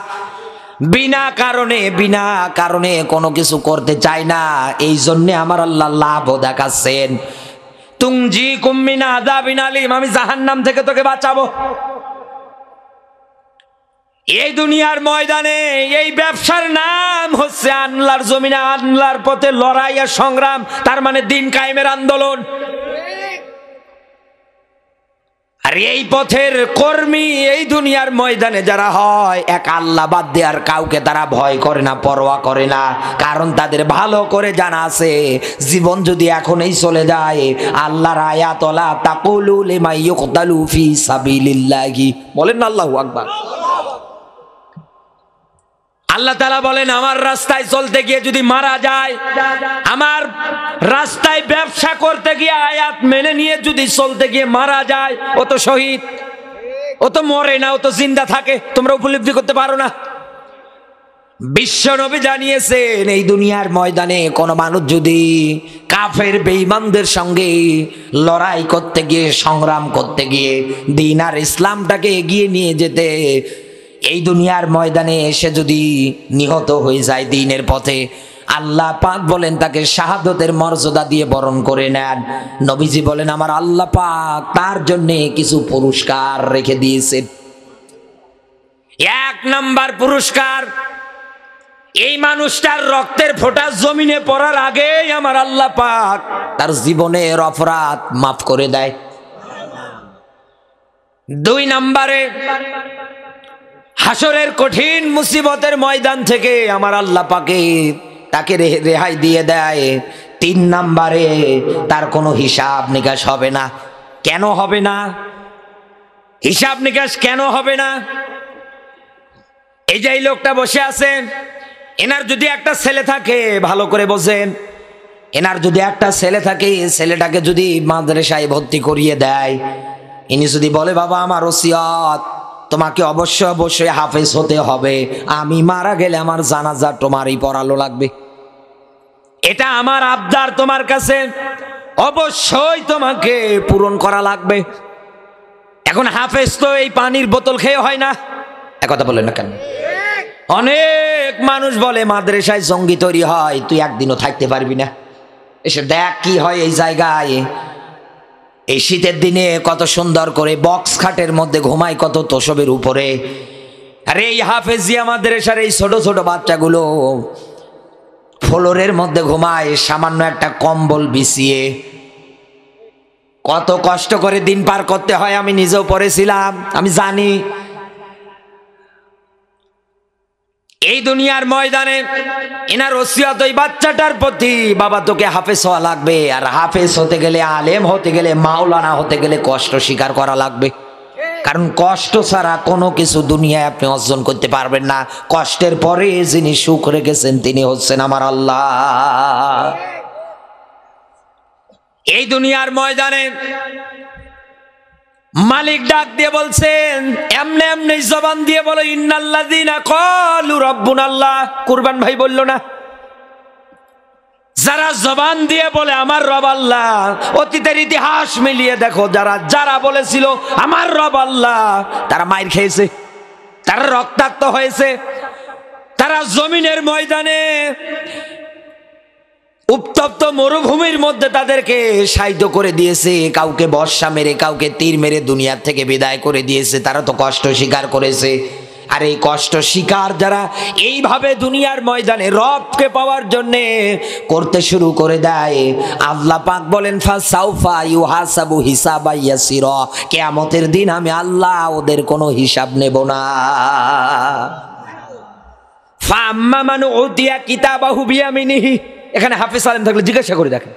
Speaker 1: বিনা কারণে কোনো কিছু করতে চায় না, এই জন্যে আমার আল্লাহ লাভও দেখাচ্ছেন। তুনজিকুম মিন আযাবিন আলীম, আমি জাহান্নাম থেকে তোকে বাঁচাবো। এই দুনিয়ার ময়দানে এই ব্যবসার নাম হচ্ছে আল্লাহর জমিনে আল্লাহর পথে লড়াই আর সংগ্রাম, তার মানে দিন কায়েমের আন্দোলন। আর এই পথের কর্মী এই দুনিয়ার ময়দানে যারা হয়, এক আল্লাহ বাদ দিয়ে আর কাউকে তারা ভয় করে না, পরোয়া করে না, কারণ তাদের ভালো করে জানা আছে জীবন যদি এখনই চলে যায়, আল্লাহর আয়াত ওয়ালা তাকুলু লিমান ইউকতালু ফি সাবিলিল্লাহি, বলেন না আল্লাহু আকবার। আল্লাহ তাআলা বলেন, আমার রাস্তায় চলতে গিয়ে যদি মারা যায়, আমার রাস্তায় ব্যবসা করতে গিয়ে আয়াত মেনে নিয়ে যদি চলতে গিয়ে মারা যায়, ও তো শহীদ, ও তো মরে না, ও তো জিন্দা থাকে। তোমরা উপলব্ধি করতে পারো না? বিশ্ব নবী জানিয়েছেন, এই দুনিয়ার ময়দানে কোন মানুষ যদি কাফের বেঈমানদের সঙ্গে লড়াই করতে গিয়ে, সংগ্রাম করতে গিয়ে দ্বীন আর ইসলামটাকে এগিয়ে নিয়ে যেতে, এই দুনিয়ার ময়দানে এসে যদি নিহত হয়ে যায় দ্বীনের পথে, আল্লাহ পাক বলেন তাকে শাহাদতের মর্যাদা দিয়ে বরণ করে নেন। নবীজি বলেন আমার আল্লাহ পাক তার জন্য কিছু পুরস্কার রেখে দিয়েছেন। এক নাম্বার পুরস্কার, এই মানুষটার রক্তের ফোঁটা জমিনে পড়ার আগেই আমার আল্লাহ পাক তার জীবনের অপরাধ মাফ করে দেয়। দুই নাম্বারে, হাসরের কঠিন মুসিবতের ময়দান থেকে আমার আল্লাহ পাকে তাকে রেহাই দিয়ে দেয়। তিন নাম্বারে, তার কোনো হিসাব নিকাশ হবে না। কেন হবে না? হিসাব নিকাশ কেন হবে না? এই যে এই লোকটা বসে আছেন, এনার যদি একটা ছেলে থাকে, ভালো করে বোঝেন, এনার যদি একটা ছেলে থাকে, ছেলেটাকে যদি মাদ্রাসায় ভর্তি করিয়ে দেয়, ইনি যদি বলে বাবা আমার ওসিয়ত, তোমাকে অবশ্যই অবশ্যই হাফেজ হতে হবে, আমি মারা গেলে আমার জানাজা তোমারই পড়ালো লাগবে, এটা আমার আবদার তোমার কাছে, অবশ্যই তোমাকে পূরণ করা লাগবে। এখন হাফেজ তো এই পানির বোতল খেয়ে হয় না, একথা বলে না কেন? অনেক মানুষ বলে মাদ্রাসায় জঙ্গি তৈরি হয়, তুই একদিনও থাকতে পারবি না। এসে দেখ কি হয় এই জায়গায়। এই শীতের দিনে কত সুন্দর করে বক্স খাটের মধ্যে ঘুমায় কত তোষবের উপরে, আর এই হাফেজিয়া মাদ্রাসার এই ছোট ছোট বাচ্চাগুলো ফ্লোরের মধ্যে ঘুমায় সামান্য একটা কম্বল বিছিয়ে। কত কষ্ট করে দিন পার করতে হয় আমি নিজেও পড়েছিলাম, আমি জানি। এই দুনিয়ার ময়দানে এনার ওসিয়ত ওই বাচ্চাটার প্রতি, বাবা তোকে হাফেজ হওয়া লাগবে, আর হাফেজ হতে গেলে, আলেম হতে গেলে, মাওলানা হতে গেলে কষ্ট স্বীকার করা লাগবে। কারণ কষ্ট ছাড়া কোনো কিছু দুনিয়ায় আপনি অর্জন করতে পারবেন না। কষ্টের পরে যিনি সুখ রেখেছেন তিনি হচ্ছেন আমার আল্লাহ। এই দুনিয়ার ময়দানে মালিক ডাক দিয়ে বলছেন, এমনি এমনি জবান দিয়ে বলো, ইন্নাল্লাযীনা ক্বালু রাব্বুনাল্লাহ। কুরবান ভাই বলল না, যারা জবান দিয়ে বলে আমার রব আল্লাহ, অতীতের ইতিহাস মিলিয়ে দেখো, যারা যারা বলেছিল আমার রব আল্লাহ, তারা মাইর খেয়েছে, তারা রক্তাক্ত হয়েছে, তারা জমিনের ময়দানে উত্তপ্ত মরুভূমির মধ্যে তাদেরকে শায়িত করে দিয়েছে, কাউকে বর্ষা মেরে, কাউকে তীর মেরে দুনিয়ার থেকে বিদায় করে দিয়েছে। তারা তো কষ্ট স্বীকার করেছে। আর এই কষ্ট স্বীকার যারা এইভাবে দুনিয়ার ময়দানে রবকে পাওয়ার জন্য করতে শুরু করে দেয়, আল্লাহ পাক বলেন ফাসাউফা ইউহাসাবু হিসাবা ইয়াসিরা, কিয়ামতের দিন আমি আল্লাহ ওদের কোনো হিসাব নেব না। ফাম্মা মান উতিয়া কিতাবাহু বিয়ামিনিহি, এখানে হাফেজ আলেম থাকলে জিজ্ঞাসা করে দেখেন,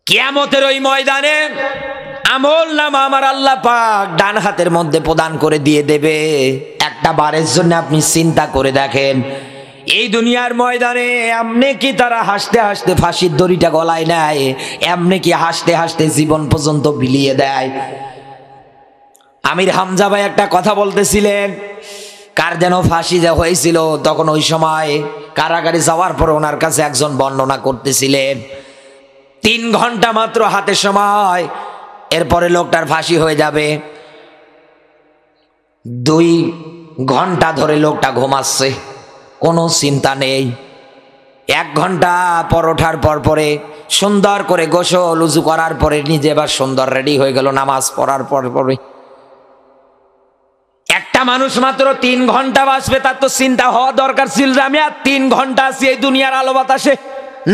Speaker 1: কিয়ামতের ওই ময়দানে আমল নামা আমার আল্লাহ পাক ডান হাতের মধ্যে প্রদান করে দিয়ে দেবে। একটা বারের জন্য আপনি চিন্তা করে দেখেন, এই দুনিয়ার ময়দানে এমনি কি তারা হাসতে হাসতে ফাঁসির দড়িটা গলায় নেয়, এমনি কি হাসতে হাসতে জীবন পর্যন্ত বিলিয়ে দেয়। আমির হামজা ভাই একটা কথা বলতেছিলেন, কার যেন ফাঁসি যা হয়েছিল, তখন ওই সময় কারাগারে যাওয়ার পর ওনার কাছে একজন বর্ণনা করতেছিলেন, 3 ঘন্টা মাত্র হাতে সময়, এরপরে লোকটার ফাঁসি হয়ে যাবে। 2 ঘন্টা ধরে লোকটা ঘুমাচ্ছে, কোনো চিন্তা নেই। 1 ঘন্টা পর ওঠার পরে সুন্দর করে গোসল উজু করার পরে নিজে এবার সুন্দর রেডি হয়ে গেল নামাজ পড়ার পরে। একটা মানুষ মাত্র 3 ঘন্টা বাঁচবে, তার তো চিন্তা হওয়া দরকার ছিল যে আমি আর 3 ঘন্টা আছি এই দুনিয়ার আলো বাতাসে।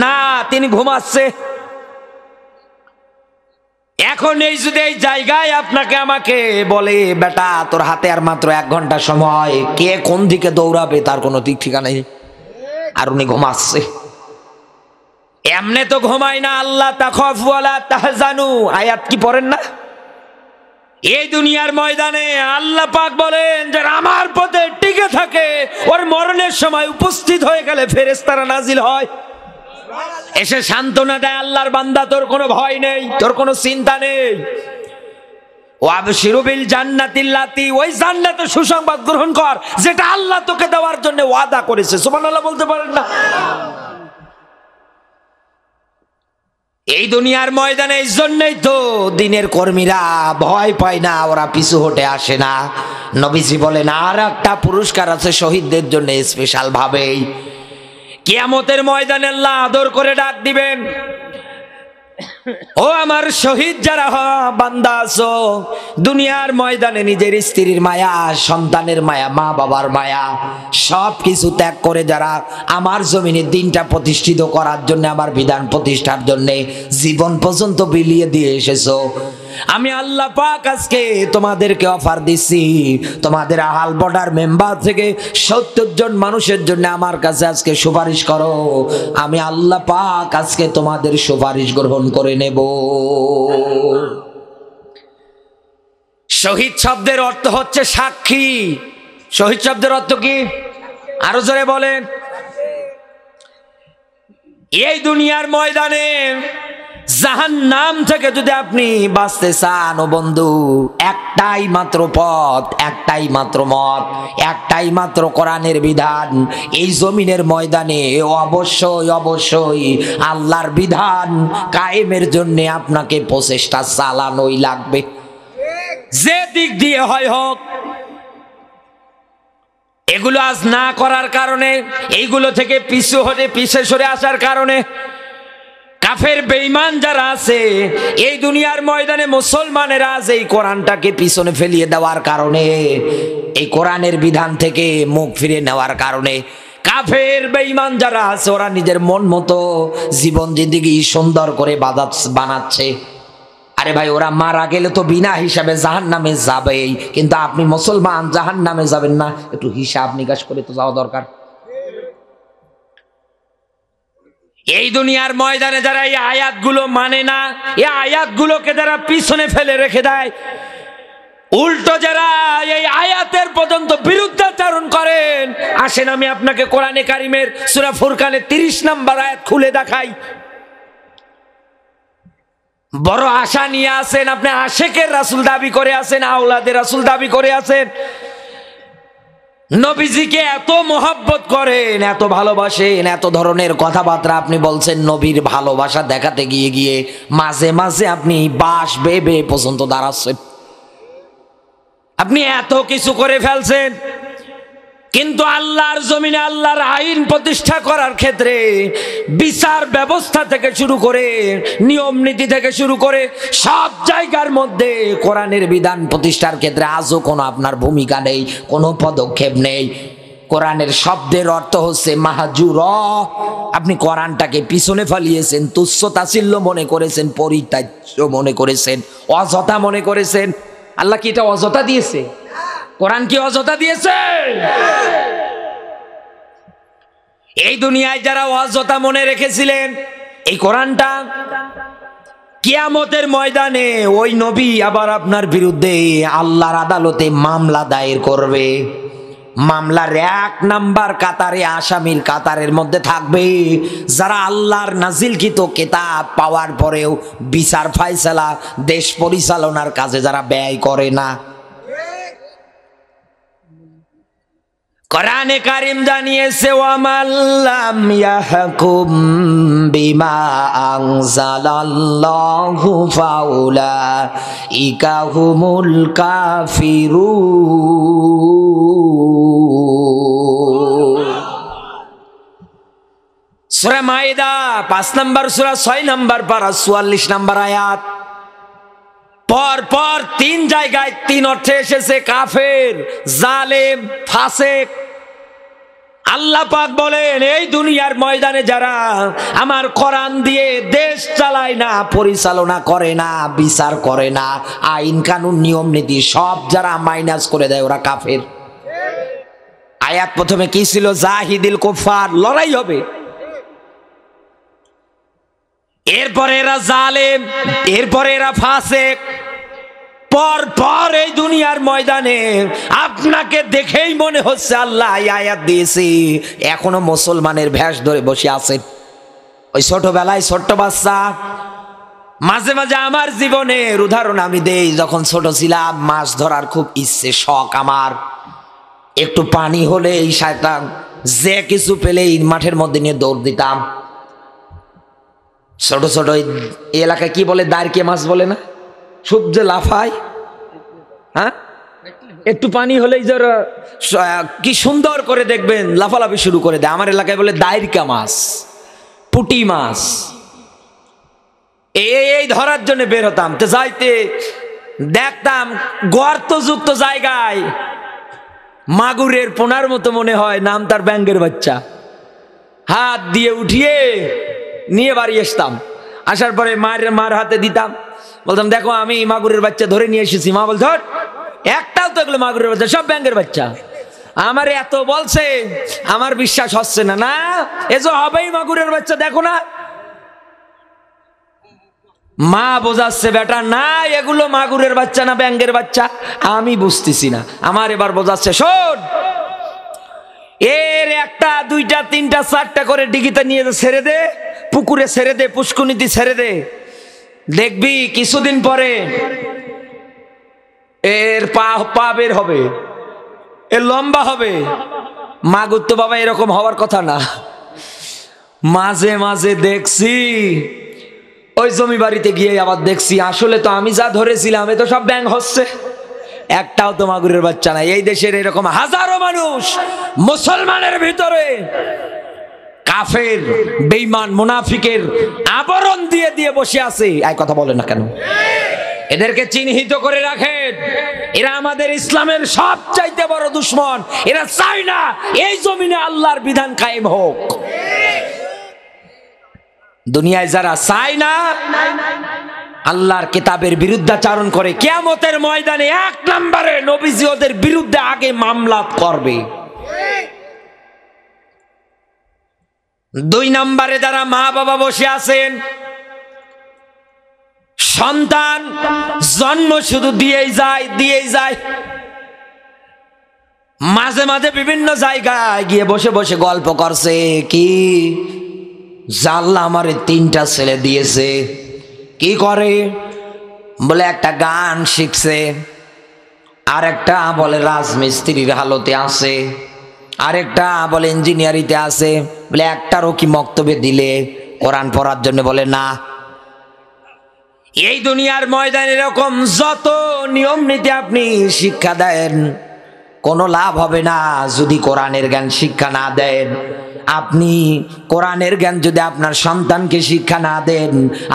Speaker 1: না, তিনি ঘুমাচ্ছে। এখন এই যদি এই জায়গায় আপনাকে আমাকে বলে বেটা তোর হাতে আর মাত্র 1 ঘন্টা সময়, কে কোন দিকে দৌড়াবে তার কোনো দিক ঠিকানা নেই, আর উনি ঘুমাচ্ছে। এমনে তো ঘুমায় না, আল্লাহ তাখাফু ওয়ালা তাহজানু আয়াত কি পড়েন না? এই দুনিয়ার ময়দানে আল্লাহ পাক বলেন যারা আমার পথে টিকে থাকে, ওর মরণের সময় উপস্থিত হয়ে গেলে ফেরেশতারা নাজিল হয়, এসে সান্ত্বনা দেয়, আল্লাহর বান্দা তোর কোনো ভয় নেই, তোর কোনো চিন্তা নেই। ওয়াবশিরু বিল জান্নাতিল্লাতি, ওই জান্নাতের সুসংবাদ গ্রহণ কর যেটা আল্লাহ তোকে দেওয়ার জন্য ওয়াদা করেছে। সুবহানাল্লাহ বলতে পারেন না? এই দুনিয়ার ময়দানে এই জন্যই তো দিনের কর্মীরা ভয় পায় না, ওরা পিছু হটে আসে না। নবীজি বলেন আর একটা পুরস্কার আছে শহীদদের জন্য স্পেশাল ভাবেই, কিয়ামতের ময়দানে আল্লাহ আদর করে ডাক দিবেন, ও আমার শহীদ যারা বান্দা আছো, দুনিয়ার ময়দানে নিজের স্ত্রীর মায়া, সন্তানের মায়া, মা বাবার মায়া সব কিছু ত্যাগ করে যারা আমার জমিনে দিনটা প্রতিষ্ঠিত করার জন্য, আমার বিধান প্রতিষ্ঠার জন্য জীবন পর্যন্ত বিলিয়ে দিয়ে এসেছো, আমি আল্লাহ পাক আজকে তোমাদেরকে অফার দিচ্ছি, তোমাদের আহাল বর্ডার মেম্বার থেকে 70 জন মানুষের জন্য আমার কাছে আজকে সুপারিশ করো, আমি আল্লাহ পাক আজকে তোমাদের সুপারিশ গ্রহণ করে নেব। শহীদ শব্দের অর্থ হচ্ছে সাক্ষী। শহীদ শব্দের অর্থ কি? আরো জোরে বলেন। এই দুনিয়ার ময়দানে জাহান্নাম থেকে যদি আপনি বাঁচতে চান ও বন্ধু, একটাই মাত্র পথ, একটাই মাত্র মত, একটাই মাত্র কোরআনের বিধান। এই জমিনের ময়দানে অবশ্যই অবশ্যই আল্লাহর বিধান কায়েমের জন্য আপনাকে প্রচেষ্টা চালানোই লাগবে, যে দিক দিয়ে হয় হোক। এগুলো আজ না করার কারণে, এইগুলো থেকে পিছে সরে আসার কারণে কাফের বেঈমান যারা আছে এই দুনিয়ার ময়দানে, মুসলমানেরা আজ এই কোরআনটাকে পিছনে ফেলিয়ে দেওয়ার কারণে, এই কোরআনের বিধান থেকে মুখ ফিরে নেওয়ার কারণে কাফের বেঈমান যারা আছে ওরা নিজের মন মতো জীবন জিন্দেগি সুন্দর করে বানাচ্ছে। আরে ভাই, ওরা মারা গেলে তো বিনা হিসাবে জাহান্নামে যাবেই, কিন্তু আপনি মুসলমান জাহান্নামে যাবেন না, একটু হিসাব নিকাশ করে তো যাওয়া দরকার। এই দুনিয়ার ময়দানে যারা এই আয়াতগুলো মানে না, এই আয়াতগুলোকে যারা পিছনে ফেলে রেখে দেয়, উল্টো যারা এই আয়াতের পর্যন্ত বিরুদ্ধাচরণ করেন, আসেন আমি আপনাকে কোরআনে কারিমের সূরা ফুরকানের 30 নম্বর আয়াত খুলে দেখাই। বড় আশা নিয়ে আসেন, আপনি আশেকের রাসূল দাবি করে আছেন, আওলাদের রাসূল দাবি করে আছেন, নবীজিকে এত মোহাব্বত করেন, এত ভালোবাসেন, এত ধরনের কথাবার্তা আপনি বলছেন, নবীর ভালোবাসা দেখাতে গিয়ে গিয়ে মাঝে মাঝে আপনি বাঁশ বেয়ে পর্যন্ত দাঁড়াচ্ছেন, আপনি এত কিছু করে ফেলছেন, কিন্তু আল্লাহর জমিনে আল্লাহর আইন প্রতিষ্ঠা করার ক্ষেত্রে বিচার ব্যবস্থা থেকে শুরু করে নিয়ম নীতি থেকে শুরু করে সব জায়গার মধ্যে কোরআনের বিধান প্রতিষ্ঠার ক্ষেত্রে আজও কোনো আপনার ভূমিকা নেই, কোনো পদক্ষেপ নেই। কোরআনের শব্দের অর্থ হচ্ছে মাহজুর। আপনি কোরআনটাকে পিছনে ফেলিয়েছেন, তুচ্ছ তাচ্ছিল্য মনে করেছেন, পরিত্যাজ্য মনে করেছেন, অযথা মনে করেছেন। আল্লাহ কি এটা অযথা দিয়েছে? কোরআন কি অযথা দিয়েছে? এই দুনিয়ায় যারা অযথা মনে রেখেছিলেন এই কোরআনটা, কিয়ামতের ময়দানে ওই নবী আবার আপনার বিরুদ্ধে আল্লাহর আদালতে মামলা দায়ের করবে। মামলার 1 নাম্বার কাতারে, আসামির কাতারের মধ্যে থাকবে যারা আল্লাহর নাজিলকৃত কিতাব পাওয়ার পরেও বিচার ফায়সালা, দেশ পরিচালনার কাজে যারা ব্যয় করে না। কোরআনে কারিম জানিয়েছে, ওয়ামাল্লাম ইয়াহকুম বিমা আনজালাল্লাহু ফাউলাইকা হুমুল কাফিরুন। সূরা মাইদা 5 নম্বর সূরা 6 নম্বর পারা 44 নম্বর আয়াত। পর পর 3 জায়গায় 3 অর্থে এসেছে কাফের, জালেম, ফাসেক। আল্লাহ পাক বলেন এই দুনিয়ার ময়দানে যারা আমার কোরআন দিয়ে দেশ চালায় না, পরিচালনা করে না, বিচার করে না, আইন কানুন নিয়ম নীতি সব যারা মাইনাস করে দেয় ওরা কাফের। আয়াত প্রথমে কি ছিল? জাহিদিল কুফার, লড়াই হবে। এরপরে এরা জালেম, এরপরে এরা ফাসেক। পর পর এই দুনিয়ার ময়দানে আপনাকে দেখেই মনে হচ্ছে আল্লাহ আয়াত দিয়েছি, এখনো মুসলমানের ভেষ ধরে বসে আছেন। ওই ছোটবেলায় ছোট্ট বাচ্চা, মাঝে মাঝে আমার জীবনের উদাহরণ আমি দেই, যখন ছোট ছিলাম মাছ ধরার খুব ইচ্ছে, শখ আমার। একটু পানি হলে এই শয়তান যে কিছু পেলেই মাঠের মধ্যে নিয়ে দৌড় দিতাম। ছোট ছোট এলাকায় কি বলে, দাঁড়কে মাছ বলে না, খুব যে লাফায়, হ্যাঁ একটু পানি হলেই যারা কি সুন্দর করে দেখবেন লাফালাফি শুরু করে দেয়। আমার এলাকায় বলে দাইরকা মাছ, পুঁটি মাছ, এই ধরার জন্য বের হতাম। তো যাইতে দেখতাম গর্তযুক্ত জায়গায় মাগুরের পোনার মতো মনে হয়, নাম তার ব্যাঙ্গের বাচ্চা, হাত দিয়ে উঠিয়ে নিয়ে বাড়ি আসতাম। আসার পরে মার হাতে দিতাম, বলতাম দেখো আমি মাগুরের বাচ্চা ধরে নিয়ে এসেছি। মা বল ধর, একটাও তো এগুলো মাগুরের বাচ্চা, সব ব্যাঙ্গের বাচ্চা। আমার এত বলছে, আমার বিশ্বাস হচ্ছে না। না, এসো হবেই মাগুরের বাচ্চা, দেখো না। মা বোঝাচ্ছে বেটা না এগুলো মাগুরের বাচ্চা না ব্যাঙ্গের বাচ্চা, আমি বুঝতেছি না। আমার এবার বোঝাচ্ছে, শোন এর একটা দুইটা তিনটা চারটা করে ডিগিতে নিয়ে ছেড়ে দে, পুকুরে ছেড়ে দে, পুষ্কুনিতে ছেড়ে দে, দেখবি কিছুদিন পরে এর পা বের হবে, এর লম্বা হবে। মাগুর তো বাবা এরকম হওয়ার কথা না। মাঝে মাঝে দেখছি ওই জমি বাড়িতে গিয়ে আবার দেখছি আসলে তো আমি যা ধরেছিলাম এ তো সব ব্যাঙ হচ্ছে, একটাও তো মাগুরের বাচ্চা নাই। এই দেশের এরকম হাজারো মানুষ মুসলমানের ভিতরে কাফের বেঈমান মুনাফিকের আবরণ দিয়ে দিয়ে বসে আছে। এই কথা বলে না কেন? এদেরকে চিহ্নিত করে রাখেন, এরা আমাদের ইসলামের সবচাইতে বড় দুশমন। এরা চায় না এই জমিনে আল্লাহর বিধান কায়েম হোক। দুনিয়ায় যারা চায় না আল্লাহর কিতাবের বিরুদ্ধাচারণ করে, কিয়ামতের ময়দানে এক নম্বরে নবীজি ওদের বিরুদ্ধে আগে মামলা করবে। দুই নম্বরে যারা মা বাবা বসে আছেন, সন্তান জন্ম শুধু দিয়েই যায়, মাঝে মাঝে বিভিন্ন জায়গায় গিয়ে বসে বসে গল্প করছে, কি জাল্লা আমারে 3টা ছেলে দিয়েছে। কি করে বলে একটা গান শিখছে, আর একটা বলে রাজমিস্ত্রির হালতে আছে, আরেকটা বলে ইঞ্জিনিয়ারিতে আছে। বলে একটারও কি মক্তবে দিলে কোরআন পড়ার জন্য? বলে না। এই দুনিয়ার ময়দানে এরকম যত নিয়ম নীতি আপনি শিক্ষা দেন কোনো লাভ হবে না যদি কোরআনের জ্ঞান শিক্ষা না দেন। আপনি কোরআনের জ্ঞান যদি আপনার সন্তানকে শিক্ষা না দেন,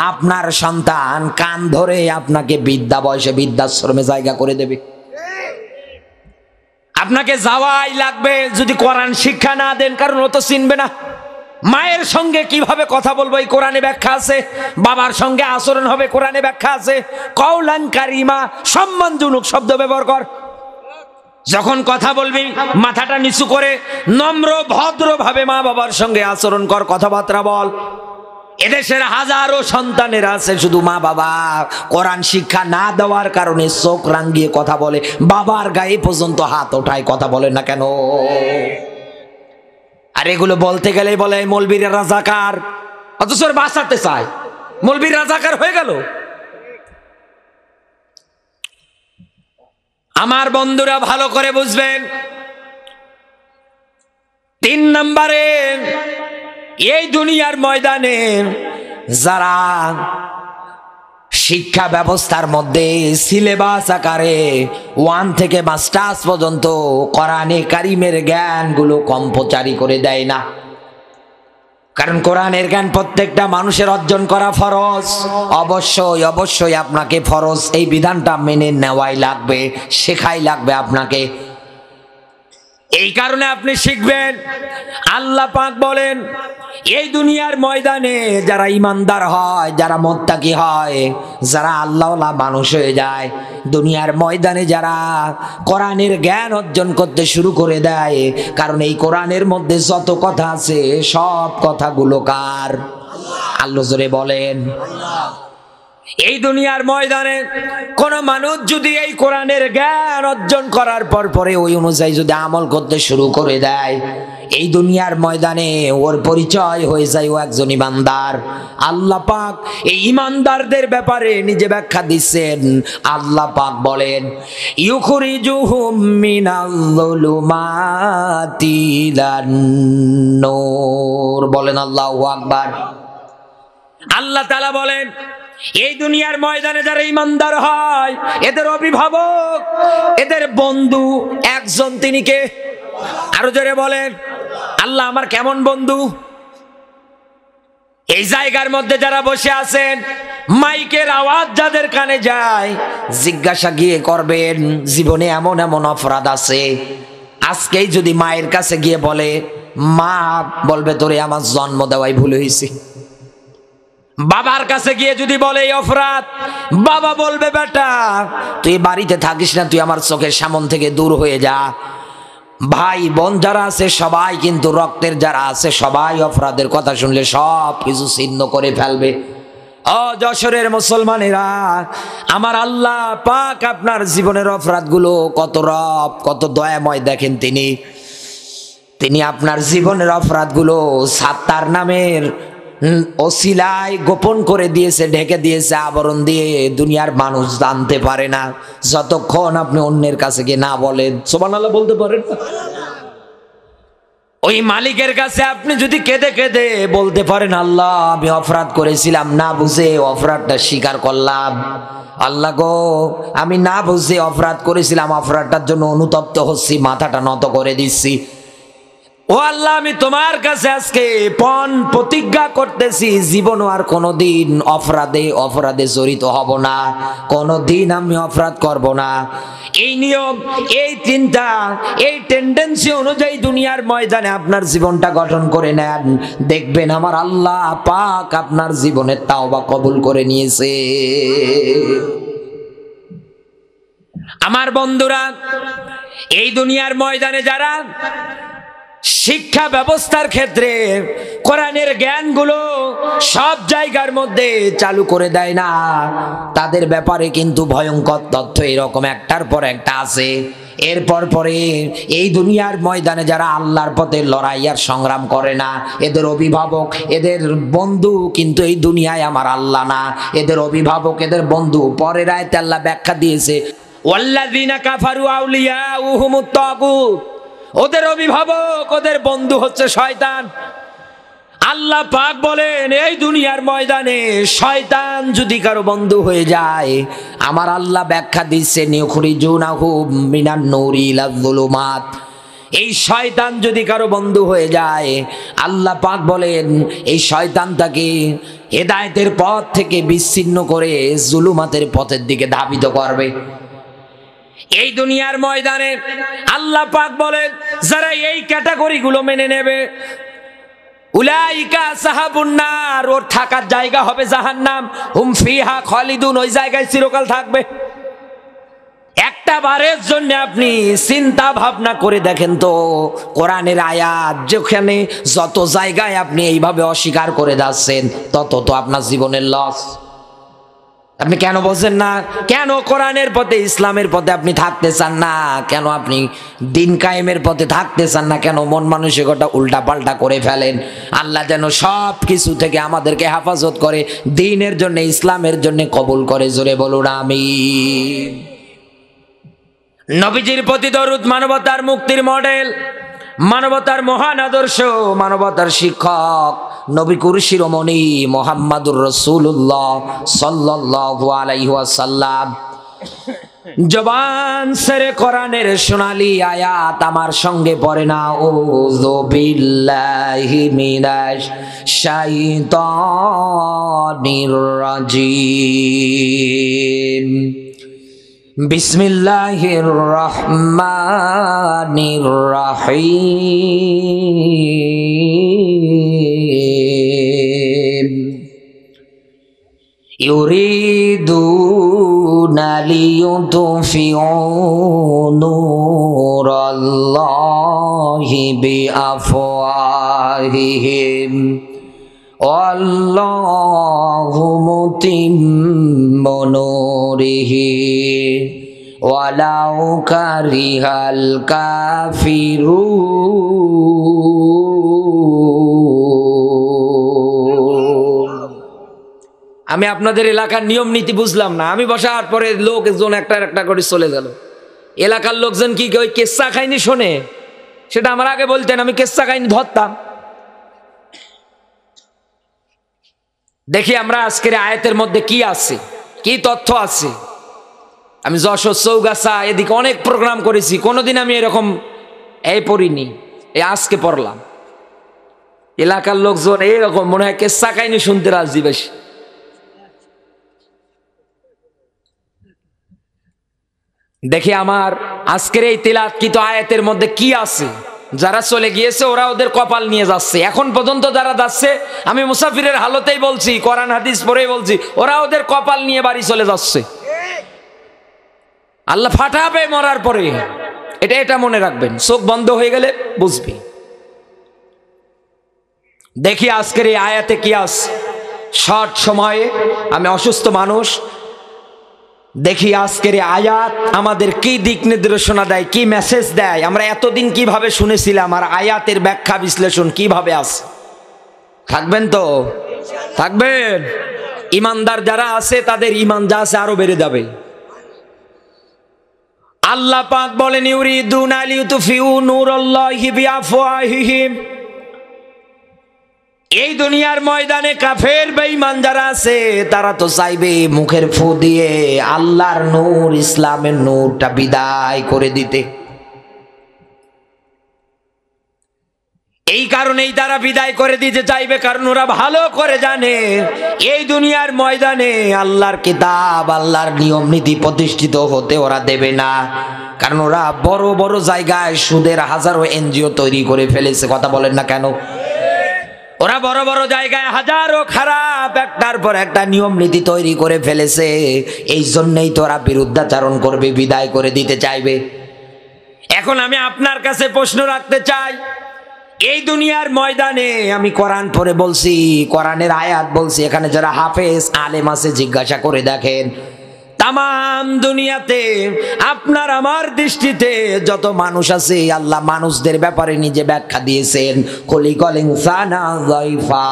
Speaker 1: আপনার সন্তান কান ধরে আপনাকে বিদ্যা বয়সে বৃদ্ধাশ্রমে জায়গা করে দেবে। আপনাকে যাওয়াই লাগবে যদি কোরআন শিক্ষা না দেন, কারণ ও তো চিনবে না। মায়ের সঙ্গে কিভাবে কথা বলবো এই কোরআনে ব্যাখ্যা আছে, বাবার সঙ্গে আচরণ হবে কোরআনে ব্যাখ্যা আছে। কওলান কারিমা, সম্মানজনক শব্দ ব্যবহার কর। যখন কথা বলবি মাথাটা নিচু করে নম্র ভদ্রভাবে মা বাবার সঙ্গে আচরণ কর, কথাবার্তা বল। এদেশের হাজারো সন্তানের আছে শুধু মা বাবা কোরআন শিক্ষা না দেওয়ার কারণে চোখ রাঙিয়ে কথা বলে, বাবার গায়ে পর্যন্ত হাত ওঠায়, কথা বলে না কেন? আর এগুলো বলতে গেলে বলে মৌলবীর রাজাকার, অথচ বাঁচাতে চায়, মৌলবীর রাজাকার হয়ে গেল। আমার বন্ধুরা ভালো করে বুঝবেন, 3 নম্বরে এই দুনিয়ার ময়দানে যারা শিক্ষা ব্যবস্থার মধ্যে সিলেবাস আকারে 1 থেকে মাস্টার্স পর্যন্ত কোরআনে কারিমের জ্ঞানগুলো কম্পোচারি করে দেয় না। কারণ কোরআনের জ্ঞান প্রত্যেকটা মানুষের অর্জন করা ফরজ। অবশ্যই অবশ্যই আপনাকে ফরজ এই বিধানটা মেনে নেওয়াই লাগবে, শেখাই লাগবে আপনাকে। এই কারণে আপনি শিখবেন। আল্লাহ পাক বলেন এই দুনিয়ার ময়দানে যারা ইমানদার হয়, যারা মুত্তাকি হয়, যারা আল্লাহওয়ালা মানুষ হয়ে যায়, দুনিয়ার ময়দানে যারা কোরআনের জ্ঞান অর্জন করতে শুরু করে দেয়, কারণ এই কোরআনের মধ্যে যত কথা আছে সব কথাগুলো কার? আল্লাহ জোরে বলেন। এই দুনিয়ার ময়দানে কোন মানুষ যদি এই কোরআনের জ্ঞান অর্জন করার পরে ওই অনুযায়ী যদি আমল করতে শুরু করে দেয়, এই দুনিয়ার ময়দানে ওর পরিচয় হয়ে যায় ও একজন ইমানদার। আল্লাহ পাক এই ইমানদারদের ব্যাপারে নিজে ব্যাখ্যা দিচ্ছেন। আল্লাহ পাক বলেন ইউখরিজুহুম মিনাল যুলুমাতি ইলান নূর। বলেন আল্লাহু আকবার। আল্লাহ তাআলা বলেন এই দুনিয়ার ময়দানে যারা ইমানদার হয় এদের অভিভাবক এদের বন্ধু একজন, তিনি কে? আরো জোরে বলেন। আল্লাহ আমার কেমন বন্ধু? এই জায়গার মধ্যে যারা বসে আছেন, মাইকের আওয়াজ যাদের কানে যায়, জিজ্ঞাসা গিয়ে করবেন জীবনে এমন এমন অপরাধ আছে, আজকেই যদি মায়ের কাছে গিয়ে বলে, মা বলবে তোরে আমার জন্ম দেওয়াই ভুল হয়েছে। বাবার কাছে গিয়ে যদি বলে এই অপরাধ, বাবা বলবে বেটা তুই বাড়িতে থাকিস না, তুই আমার চোখের সামনে থেকে দূর হয়ে যা। ভাই বোন যারা আছে সবাই কিন্তু রক্তের যারা আছে সবাই অপরাধের কথা শুনলে সব কিছু ছিন্ন করে ফেলবে। ও যশোরের মুসলমানেরা, আমার আল্লাহ পাক আপনার জীবনের অপরাধগুলো কত কত দয়াময় দেখেন। তিনি আপনার জীবনের অপরাধগুলো সাত্তার নামের ওসিলায় গোপন করে দিয়েছে, ঢেকে দিয়েছে আবরণ দিয়ে, দুনিয়ার মানুষ জানতে পারে না যতক্ষণ আপনি অন্যের কাছে গিয়ে না বলেন। সুবহানাল্লাহ বলতে পারেন না? ওই মালিকের কাছে আপনি যদি কেঁদে কেঁদে বলতে পারেন, আল্লাহ আমি অপরাধ করেছিলাম, না বুঝে অপরাধটা স্বীকার করলাম, আল্লাহ গো আমি না বুঝে অপরাধ করেছিলাম, অপরাধটার জন্য অনুতপ্ত হচ্ছি, মাথাটা নত করে দিচ্ছি। ও আল্লাহ আমি তোমার কাছে আজকে প্রতিজ্ঞা করতেছি, জীবনও আর কোনোদিন অপরাধে জড়িত হব না, কোনোদিন আমি অপরাধ করব না। এই নিয়ম, এই চিন্তা, এই টেন্ডেন্সি অনুযায়ী দুনিয়ার ময়দানে আপনার জীবনটা গঠন করে নেন, দেখবেন আমার আল্লাহ পাক আপনার জীবনের তাওবা কবুল করে নিয়েছে। আমার বন্ধুরা, এই দুনিয়ার ময়দানে যারা শিক্ষা ব্যবস্থার ক্ষেত্রে কোরআনের জ্ঞানগুলো সব জায়গার মধ্যে চালু করে দেয় না, তাদের ব্যাপারে কিন্তু ভয়ঙ্কর তথ্য এরকম একটার পর একটা আছে। এরপর পরে এই দুনিয়ার ময়দানে যারা আল্লাহর পথে লড়াই আর সংগ্রাম করে না, এদের অভিভাবক, এদের বন্ধু কিন্তু এই দুনিয়ায় আমার আল্লাহ না, এদের অভিভাবক, এদের বন্ধু। পরের আয়াতে আল্লাহ ব্যাখ্যা দিয়েছে, ওয়াল্লাযীনা কাফারু আউলিয়াউহুমুত তাগুত, ওদের অভিভাবক, ওদের বন্ধু হচ্ছে শয়তান। আল্লাহ পাক বলেন এই দুনিয়ার ময়দানে শয়তান যদি কারো বন্ধু হয়ে যায়, আমার আল্লাহ ব্যাখ্যা দিচ্ছে নিউখরিজুনাহুম মিনান নূরি ইলাজ যুলুমাত, এই শয়তান যদি কারো বন্ধু হয়ে যায়, আল্লাহ পাক বলেন এই শয়তান তাকে হেদায়েতের পথ থেকে বিচ্ছিন্ন করে জুলুমাতের পথের দিকে ধাবিত করবে। এই দুনিয়ার ময়দানে আল্লাহ পাক বলেন যারা এই ক্যাটাগরিগুলো মেনে নেবে, উলাইকা আসহাবুন নার, ওর থাকার জায়গা হবে জাহান্নাম, হুম ফিহা খালিদুন, ওই জায়গায় চিরকাল থাকবে। একটা বারের জন্য আপনি চিন্তা ভাবনা করে দেখেন তো, কোরআনের আয়াত যেখানে যত জায়গায় আপনি এইভাবে অস্বীকার করে যাচ্ছেন, তত তো আপনার জীবনের লস। আপনি কেন বোঝেন না? কেন কোরআনের পথে, ইসলামের পথে আপনি থাকতে চান না? কেন আপনি দিন কায়েমের পথে থাকতে চান না? কেন মন মানসিকতা উল্টা পাল্টা করে ফেলেন? আল্লাহ যেন সব কিছু থেকে আমাদেরকে হেফাজত করে, দ্বীনের জন্য, ইসলামের জন্য কবুল করে। জোরে বলুন আমিন। নবীজির প্রতি দরুদ মানবতার মুক্তির মডেল, মানবতার মহান আদর্শ, মানবতার শিক্ষক নবী কুরশিরোমণি মুহাম্মাদুর রাসূলুল্লাহ সাল্লাল্লাহু আলাইহি ওয়াসাল্লাম। জবান সেরে কোরআনের সোনালী আয়াত আমার সঙ্গে পড়ে না, আউযু বিল্লাহি মিনাশ শাইতানির রাজিম, বিসমিল্লাহির রহমানির রহিম, ইউরিদুনা লিইউতফিউ নূরাল্লাহি বিআফওয়াহিহিম আল্লাহু মুতিম্মু নূরিহি ওয়ালাউ কারিহাল কাফিরুন। আমি আপনাদের এলাকার নিয়ম নীতি বুঝলাম না, আমি বসার পরে লোকজন একটা একটা করে চলে গেল। এলাকার লোকজন কি ওই কেচ্চা কাহিনী শোনে? সেটা আমার আগে বলতেন, আমি কেচ্চা কাহিনী ধরতাম। দেখি আমরা আজকের আয়াতের মধ্যে কি আছে, কি তথ্য আছে। আমি যশোর চৌগাছা এদিকে অনেক প্রোগ্রাম করেছি, কোনোদিন আমি এরকম এই পড়িনি, এই আজকে পড়লাম। এলাকার লোকজন এইরকম মনে হয় কেসা কাহিনী শুনতে রাজি বেশি। দেখি আমার আজকের এই তিলাওয়াতকৃত আয়াতের মধ্যে কি আছে। যারা চলে গিয়েছে ওরা ওদের কপাল নিয়ে যাচ্ছে, এখন পর্যন্ত যারা যাচ্ছে আমি মুসাফিরের হালতেই বলছি, কোরআন হাদিস পড়েই বলছি, ওরা ওদের কপাল নিয়ে বাড়ি চলে যাচ্ছে। আল্লাহ ফাটাবে মরার পরে, এটা মনে রাখবেন, চোখ বন্ধ হয়ে গেলে বুঝবি। দেখি আজকের এই আয়াতে কি আছে। শর্ট সময়ে আমি অসুস্থ মানুষ, দেখি আজকের এই আয়াত আমাদের কি দিক নির্দেশনা দেয়, কি মেসেজ দেয়, আমরা এতদিন কিভাবে শুনেছিলাম, আর আয়াতের ব্যাখ্যা বিশ্লেষণ কিভাবে আছে। থাকবেন তো? থাকবেন। ইমানদার যারা আছে তাদের ইমান যা আছে আরো বেড়ে যাবে। আল্লাহ পাক বলেন ইউরিদুনা লিইউতফিউ নূরাল্লাহি বিআফওয়াহিহিম। এই দুনিয়ার ময়দানে কাফের বেঈমান যারা আছে তারা তো চাইবে মুখের ফু দিয়ে আল্লাহর নূর, ইসলামের নূরটা বিদায় করে দিতে। এই কারণেই তারা বিদায় করে দিতে চাইবে, কারণ ওরা ভালো করে জানে এই দুনিয়ার ময়দানে আল্লাহর কিতাব, আল্লাহর নিয়ম নীতি প্রতিষ্ঠিত হতে ওরা দেবে না। কারণ ওরা বড় বড় জায়গায় সুদের হাজারো এনজিও তৈরি করে ফেলেছে। কথা বলেন না কেন? ওরা বড় বড় জায়গায় হাজারো খারাপ একটার পর একটা নিয়ম নীতি তৈরি করে ফেলেছে। এই জন্যই তো ওরা বিরুদ্ধাচরণ করবে, বিদায় করে দিতে চাইবে। এখন আমি আপনার কাছে প্রশ্ন রাখতে চাই, এই দুনিয়ার ময়দানে আমি কোরআন পড়ে বলছি, কোরআনের আয়াত বলছি, এখানে যারা হাফেজ আলেম আছে জিজ্ঞাসা করে দেখেন, তাম দুনিয়াতে আপনার আমার দৃষ্টিতে যত মানুষ আছে আল্লাহ মানুষদের ব্যাপারে নিজে ব্যাখ্যা দিয়েছেন, খলিকাল ইনসানা যায়ফা,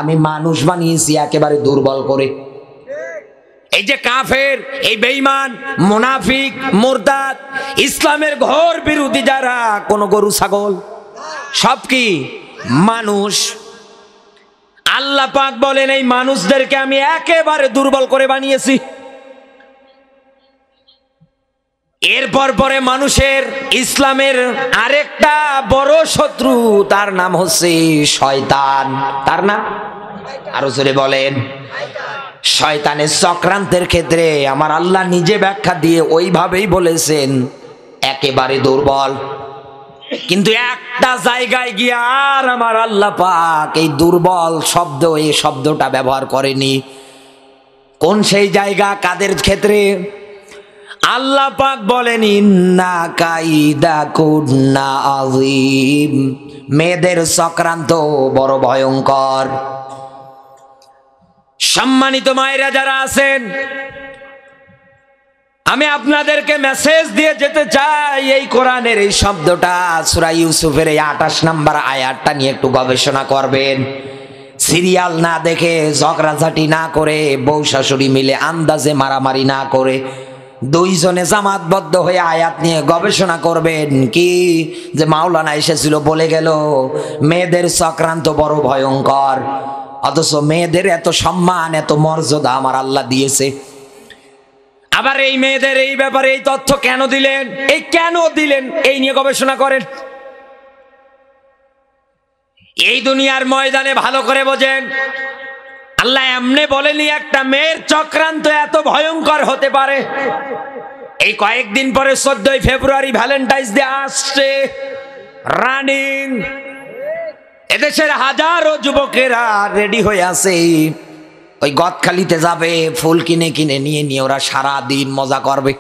Speaker 1: আমি মানুষ বানিয়েছি একেবারে দুর্বল করে। এই যে কাফের, এই বেঈমান, মুনাফিক, মুরতাদ, ইসলামের ঘোর বিরোধী যারা, কোন গরু ছাগল, সব কি মানুষ। আল্লাহ পাক বলেন এই মানুষদেরকে আমি একেবারে দুর্বল করে বানিয়েছি। এরপর পরে মানুষের, ইসলামের আরেকটা বড় শত্রু, তার নাম হচ্ছে শয়তান। তার নাম আরো জোরে বলেন। শয়তানের চক্রান্তের ক্ষেত্রে আমার আল্লাহ নিজে ব্যাখ্যা দিয়ে ওইভাবেই বলেছেন একেবারে দুর্বল। কিন্তু একটা জায়গায় গিয়ে আর আমার আল্লাহ পাক এই দুর্বল শব্দ, এই শব্দটা ব্যবহার করেনি। কোন সেই জায়গা, কাদের ক্ষেত্রে? আল্লাহ পাক বলেন ইন্না কাইদা কুন্না আযীম, মেয়েদের চক্রান্ত বড় ভয়ঙ্কর। সম্মানিত মায়েরা যারা আছেন, আমি আপনাদেরকে মেসেজ দিয়ে যেতে চাই, এই কোরআনের এই শব্দটা সূরা ইউসুফের এই 28 নম্বর আয়াতটা নিয়ে একটু গবেষণা করবেন। সিরিয়াল না দেখে, ঝগড়াঝাটি না করে, বউ শাশুড়ি মিলে আন্দাজে মারামারি না করে, দুইজনে জামাতবদ্ধ হয়ে আয়াত নিয়ে গবেষণা করবেন। কি যে মাওলানা এসেছিল বলে গেল মেয়েদের চক্রান্ত বড় ভয়ঙ্কর, অথচ মেয়েদের এত সম্মান, এত মর্যাদা আমার আল্লাহ দিয়েছে। আবার এই মেয়েদের এই ব্যাপারে এই তথ্য কেন দিলেন, এই কেন দিলেন, এই নিয়ে গবেষণা করেন। এই দুনিয়ার ময়দানে ভালো করে বোঝেন, আল্লাহ এমনি বলেনি একটা মেয়ের চক্রান্ত এত ভয়ঙ্কর হতে পারে। এই কয়েকদিন পরে 14ই ফেব্রুয়ারি ভ্যালেন্টাইন্স ডে আসছে, রানিং। এদেশের হাজারো যুবকেরা রেডি হয়ে আছে, ওই গদখালিতে যাবে, ফুল কিনে কিনে নিয়ে ওরা সারা দিন মজা করবে।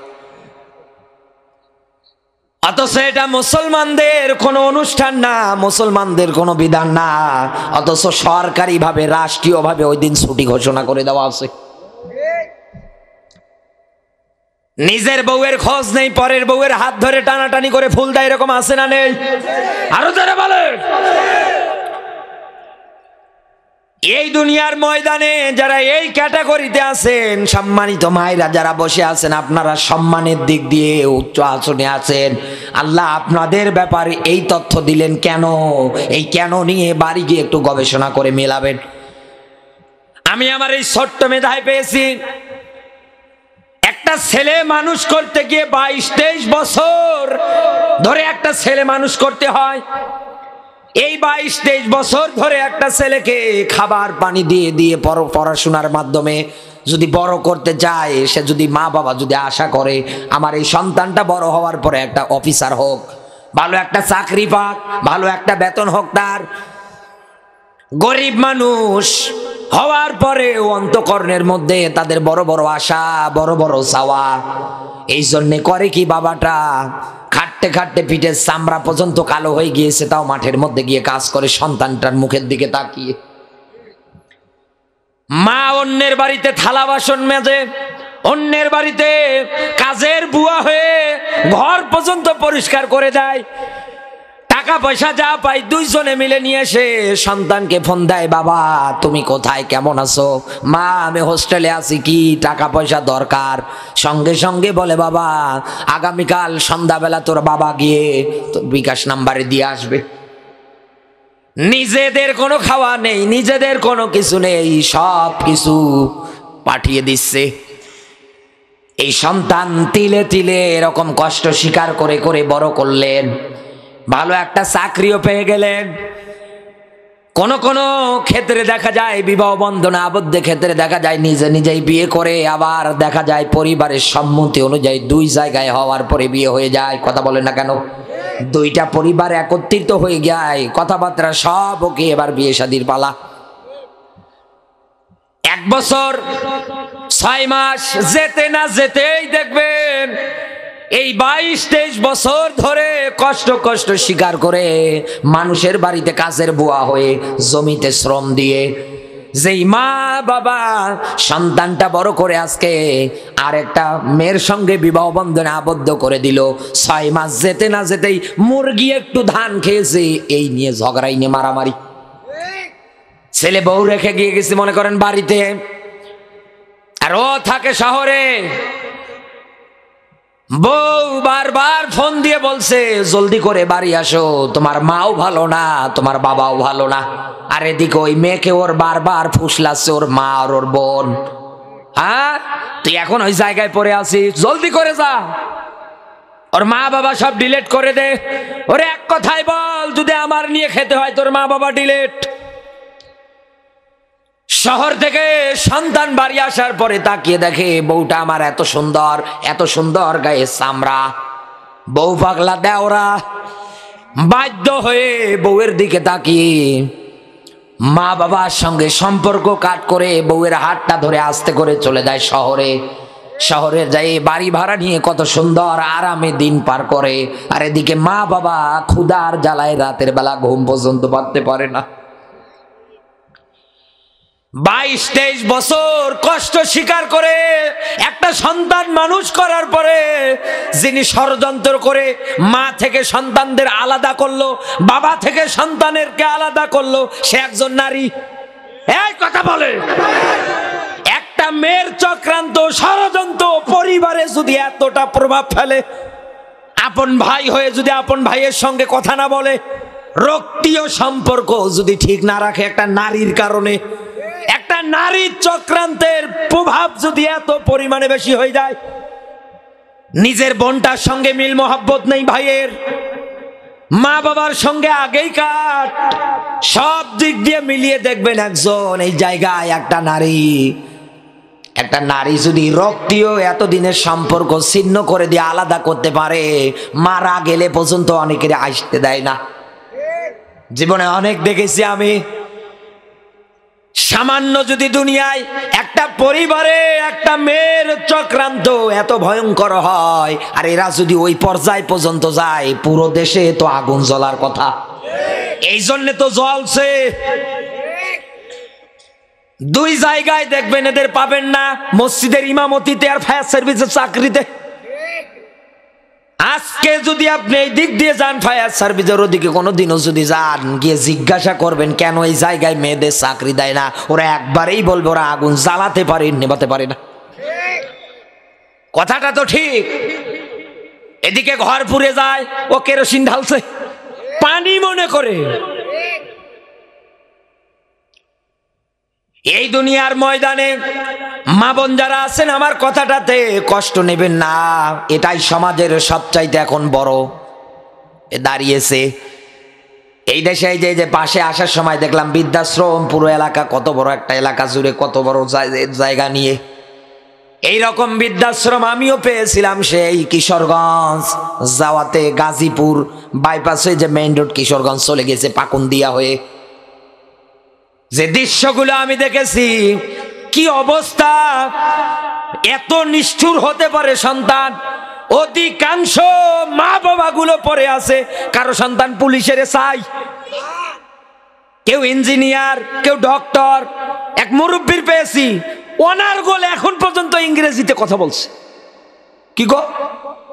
Speaker 1: অথচ এটা মুসলমানদের কোনো অনুষ্ঠান না, মুসলমানদের কোনো বিধান না, অথচ সরকারি ভাবে, রাষ্ট্রীয় ভাবে ওই দিন ছুটি ঘোষণা করে দেওয়া আছে। নিজের বউয়ের খোঁজ নেই, পরের বউয়ের হাত ধরে টানাটানি করে ফুল দেয়, এরকম আছে না নেই? আরো যারা বলে, এই দুনিয়ার ময়দানে যারা এই ক্যাটাগরিতে আছেন, সম্মানিত মায়েরা যারা বসে আছেন, আপনারা সম্মানের দিক দিয়ে উচ্চ আসনে আছেন। আল্লাহ আপনাদের ব্যাপারে এই তথ্য দিলেন কেন, এই কেন নিয়ে বাড়ি গিয়ে একটু গবেষণা করে মেলাবেন। আমি আমার এই ছোট্ট মেধায় পেয়েছি একটা ছেলে মানুষ করতে গিয়ে 22-23 বছর ধরে একটা ছেলে মানুষ করতে হয়। এই 22-23 বছর ধরে একটা ছেলেকে খাবার পানি দিয়ে দিয়ে পড়াশোনার মাধ্যমে যদি বড় করতে চায়, সে যদি মা বাবা যদি আশা করে আমার এই সন্তানটা বড় হওয়ার পরে একটা অফিসার হোক, ভালো একটা চাকরি পাক, ভালো একটা বেতন হোক তার, গরিব মানুষ হওয়ার পরে অন্তঃকরণের মধ্যে তাদের বড় বড় আশা, বড় বড় চাওয়া। এই জন্য করে কি বাবাটা খাটতে খাটতে পিঠের চামড়া পর্যন্ত কালো হয়ে গিয়েছে, তাও মাঠের মধ্যে গিয়ে কাজ করে সন্তানটার মুখের দিকে তাকিয়ে। মা অন্যের বাড়িতে থালা বাসন মেজে, অন্যের বাড়িতে কাজের বুয়া হয়ে ঘর পর্যন্ত পরিষ্কার করে দেয়। টাকা পয়সা যা পাই দুইজনে মিলে নিয়ে এসে সন্তানকে ফোন দেয়, বাবা তুমি কোথায়, কেমন আছো? মা আমি হোস্টেলে আছি, কি টাকা পয়সা দরকার? সঙ্গে সঙ্গে বলে, বাবা আগামীকাল সন্ধ্যাবেলা তোর বাবা গিয়ে তোর বিকাশ নাম্বারে দিয়ে আসবে। নিজেদের কোনো খাওয়া নেই, নিজেদের কোনো কিছু নেই, সব কিছু পাঠিয়ে দিচ্ছে। এই সন্তান তিলে তিলে এরকম কষ্ট স্বীকার করে করে বড় করলেন, ভালো একটা চাকরিও পেয়ে গেলেন। কোন কোন ক্ষেত্রে দেখা যায় বিবাহ বন্ধনে আবদ্ধ ক্ষেত্রে দেখা যায় নিজে নিজেই বিয়ে করে, আবার দেখা যায় পরিবারের সম্মতি অনুযায়ী দুই জায়গায় হওয়ার পরে বিয়ে হয়ে যায়। কথা বলেন না কেন? দুইটা পরিবার একত্রিত হয়ে যায়, কথাবার্তা সব ওকে, এবার বিয়ে শাদীর পালা। 1 বছর 6 মাস যেতে না যেতেই দেখবেন এই 22-23 বছর ধরে কষ্ট কষ্ট স্বীকার করে মানুষের বাড়িতে কাজের বুয়া হয়ে জমিতে শ্রম দিয়ে যেই মা বাবা সন্তানটা বড় করে আজকে আর একটা মেয়ের সঙ্গে বিবাহ বন্ধনে আবদ্ধ করে দিল, 6 মাস যেতে না যেতেই মুরগি একটু ধান খেয়েছে এই নিয়ে ঝগড়াই নিয়ে মারামারি। ছেলে বউ রেখে গিয়ে গেছে মনে করেন বাড়িতে, আর ও থাকে শহরে। বউ বারবার ফোন দিয়ে বলছে জলদি করে বাড়ি আসো, তোমার মাও ভালো না, তোমার বাবাও ভালো না। আর এদিকে ওই মেয়েকে ওর বারবার ফুসলাচ্ছে ওর মা আর ওর বোন। হ্যাঁ তুই এখন ওই জায়গায় পড়ে আছিস, জলদি করে যা, ওর মা বাবা সব ডিলিট করে দে। ওরে এক কথাই বল, যদি আমার নিয়ে খেতে হয় তোর মা বাবা ডিলিট। শহর থেকে সন্তান বাড়ি আসার পরে তাকিয়ে দেখে বউটা আমার এত সুন্দর, এত সুন্দর গায়ে চামড়া, বউ পাগলা দেওরা। বাধ্য হয়ে বউয়ের দিকে তাকিয়ে মা বাবার সঙ্গে সম্পর্ক কাট করে বউয়ের হাতটা ধরে আস্তে করে চলে যায় শহরে। শহরে যাই বাড়ি ভাড়া নিয়ে কত সুন্দর আরামে দিন পার করে, আর এদিকে মা বাবা ক্ষুধার জ্বালায় রাতের বেলা ঘুম পর্যন্ত পারতে পারে না। 22-23 বছর কষ্ট স্বীকার করে একটা সন্তান মানুষ করার পরে যিনি ষড়যন্ত্র করে মা থেকে সন্তানদের আলাদা করলো, বাবা থেকে সন্তানেরকে আলাদা করলো, সে একজন নারী। এই কথা বলে একটা মেয়ের চক্রান্ত ষড়যন্ত্র পরিবারে যদি এতটা প্রভাব ফেলে, আপন ভাই হয়ে যদি আপন ভাইয়ের সঙ্গে কথা না বলে, রক্তীয় সম্পর্ক যদি ঠিক না রাখে একটা নারীর কারণে, একটা নারীর চক্রান্তের প্রভাব যদি এত পরিমাণে বেশি হয়ে যায়, নিজের বোনটার সঙ্গে মিল মহব্বত নেই ভাইয়ের, মা বাবার সঙ্গে আগেই কাট, সব দিক দিয়ে মিলিয়ে দেখবেন একজন এই জায়গায় একটা নারী যদি রক্তীয় এতদিনের সম্পর্ক ছিন্ন করে দিয়ে আলাদা করতে পারে, মারা গেলে পর্যন্ত অনেকের আসতে দেয় না। জীবনে অনেক দেখেছি আমি। সামান্য যদি দুনিয়ায় একটা পরিবারে একটা মেয়ের চক্রান্ত এত ভয়ঙ্কর হয়, আর এরা যদি ওই পর্যায় পর্যন্ত যায়, পুরো দেশে তো আগুন জ্বলার কথা। এই জন্য তো জ্বলছে। 2 জায়গায় দেখবেন এদের পাবেন না, মসজিদের ইমামতিতে আর ফায়ার সার্ভিসের চাকরিতে। আজকে যদি আপনি এই দিক দিয়ে যান ফায়ার সার্ভিসের ওদিকে কোনোদিনও যদি যান, গিয়ে জিজ্ঞাসা করবেন কেন এই জায়গায় মেয়েদের চাকরি দেয় না, ওরা একবারেই বলবে ওরা আগুন জ্বালাতে পারে, নেভাতে পারে না। কথাটা তো ঠিক। এদিকে ঘর পুড়ে যায়, ও কেরোসিন ঢালছে, পানি মনে করে। এই দুনিয়ার ময়দানে মা বোন যারা আছেন আমার কথাটাতে কষ্ট নেবেন না, এটাই সমাজের সবচাইতে এখন বড় দাঁড়িয়েছে এই দেশে। এই যে পাশে আসার সময় দেখলাম বৃদ্ধাশ্রম, পুরো এলাকা, কত বড় একটা এলাকা জুড়ে, কত বড় জায়গা নিয়ে এইরকম বৃদ্ধাশ্রম আমিও পেয়েছিলাম সেই কিশোরগঞ্জ যাওয়াতে, গাজীপুর বাইপাস হয়ে যে মেইন রোড কিশোরগঞ্জ চলে গেছে পাকুন্দিয়া হয়ে। যে দৃশ্যগুলো আমি দেখেছি, কি অবস্থা! এত নিষ্ঠুর হতে পারে সন্তান? অধিকাংশ মা বাবা গুলো পড়ে আছে, কারো সন্তান পুলিশের চাই, কেউ ইঞ্জিনিয়ার, কেউ ডক্টর। এক মুরব্বীর পেয়েছি, ওনার গোল এখন পর্যন্ত ইংরেজিতে কথা বলছে। কি গো,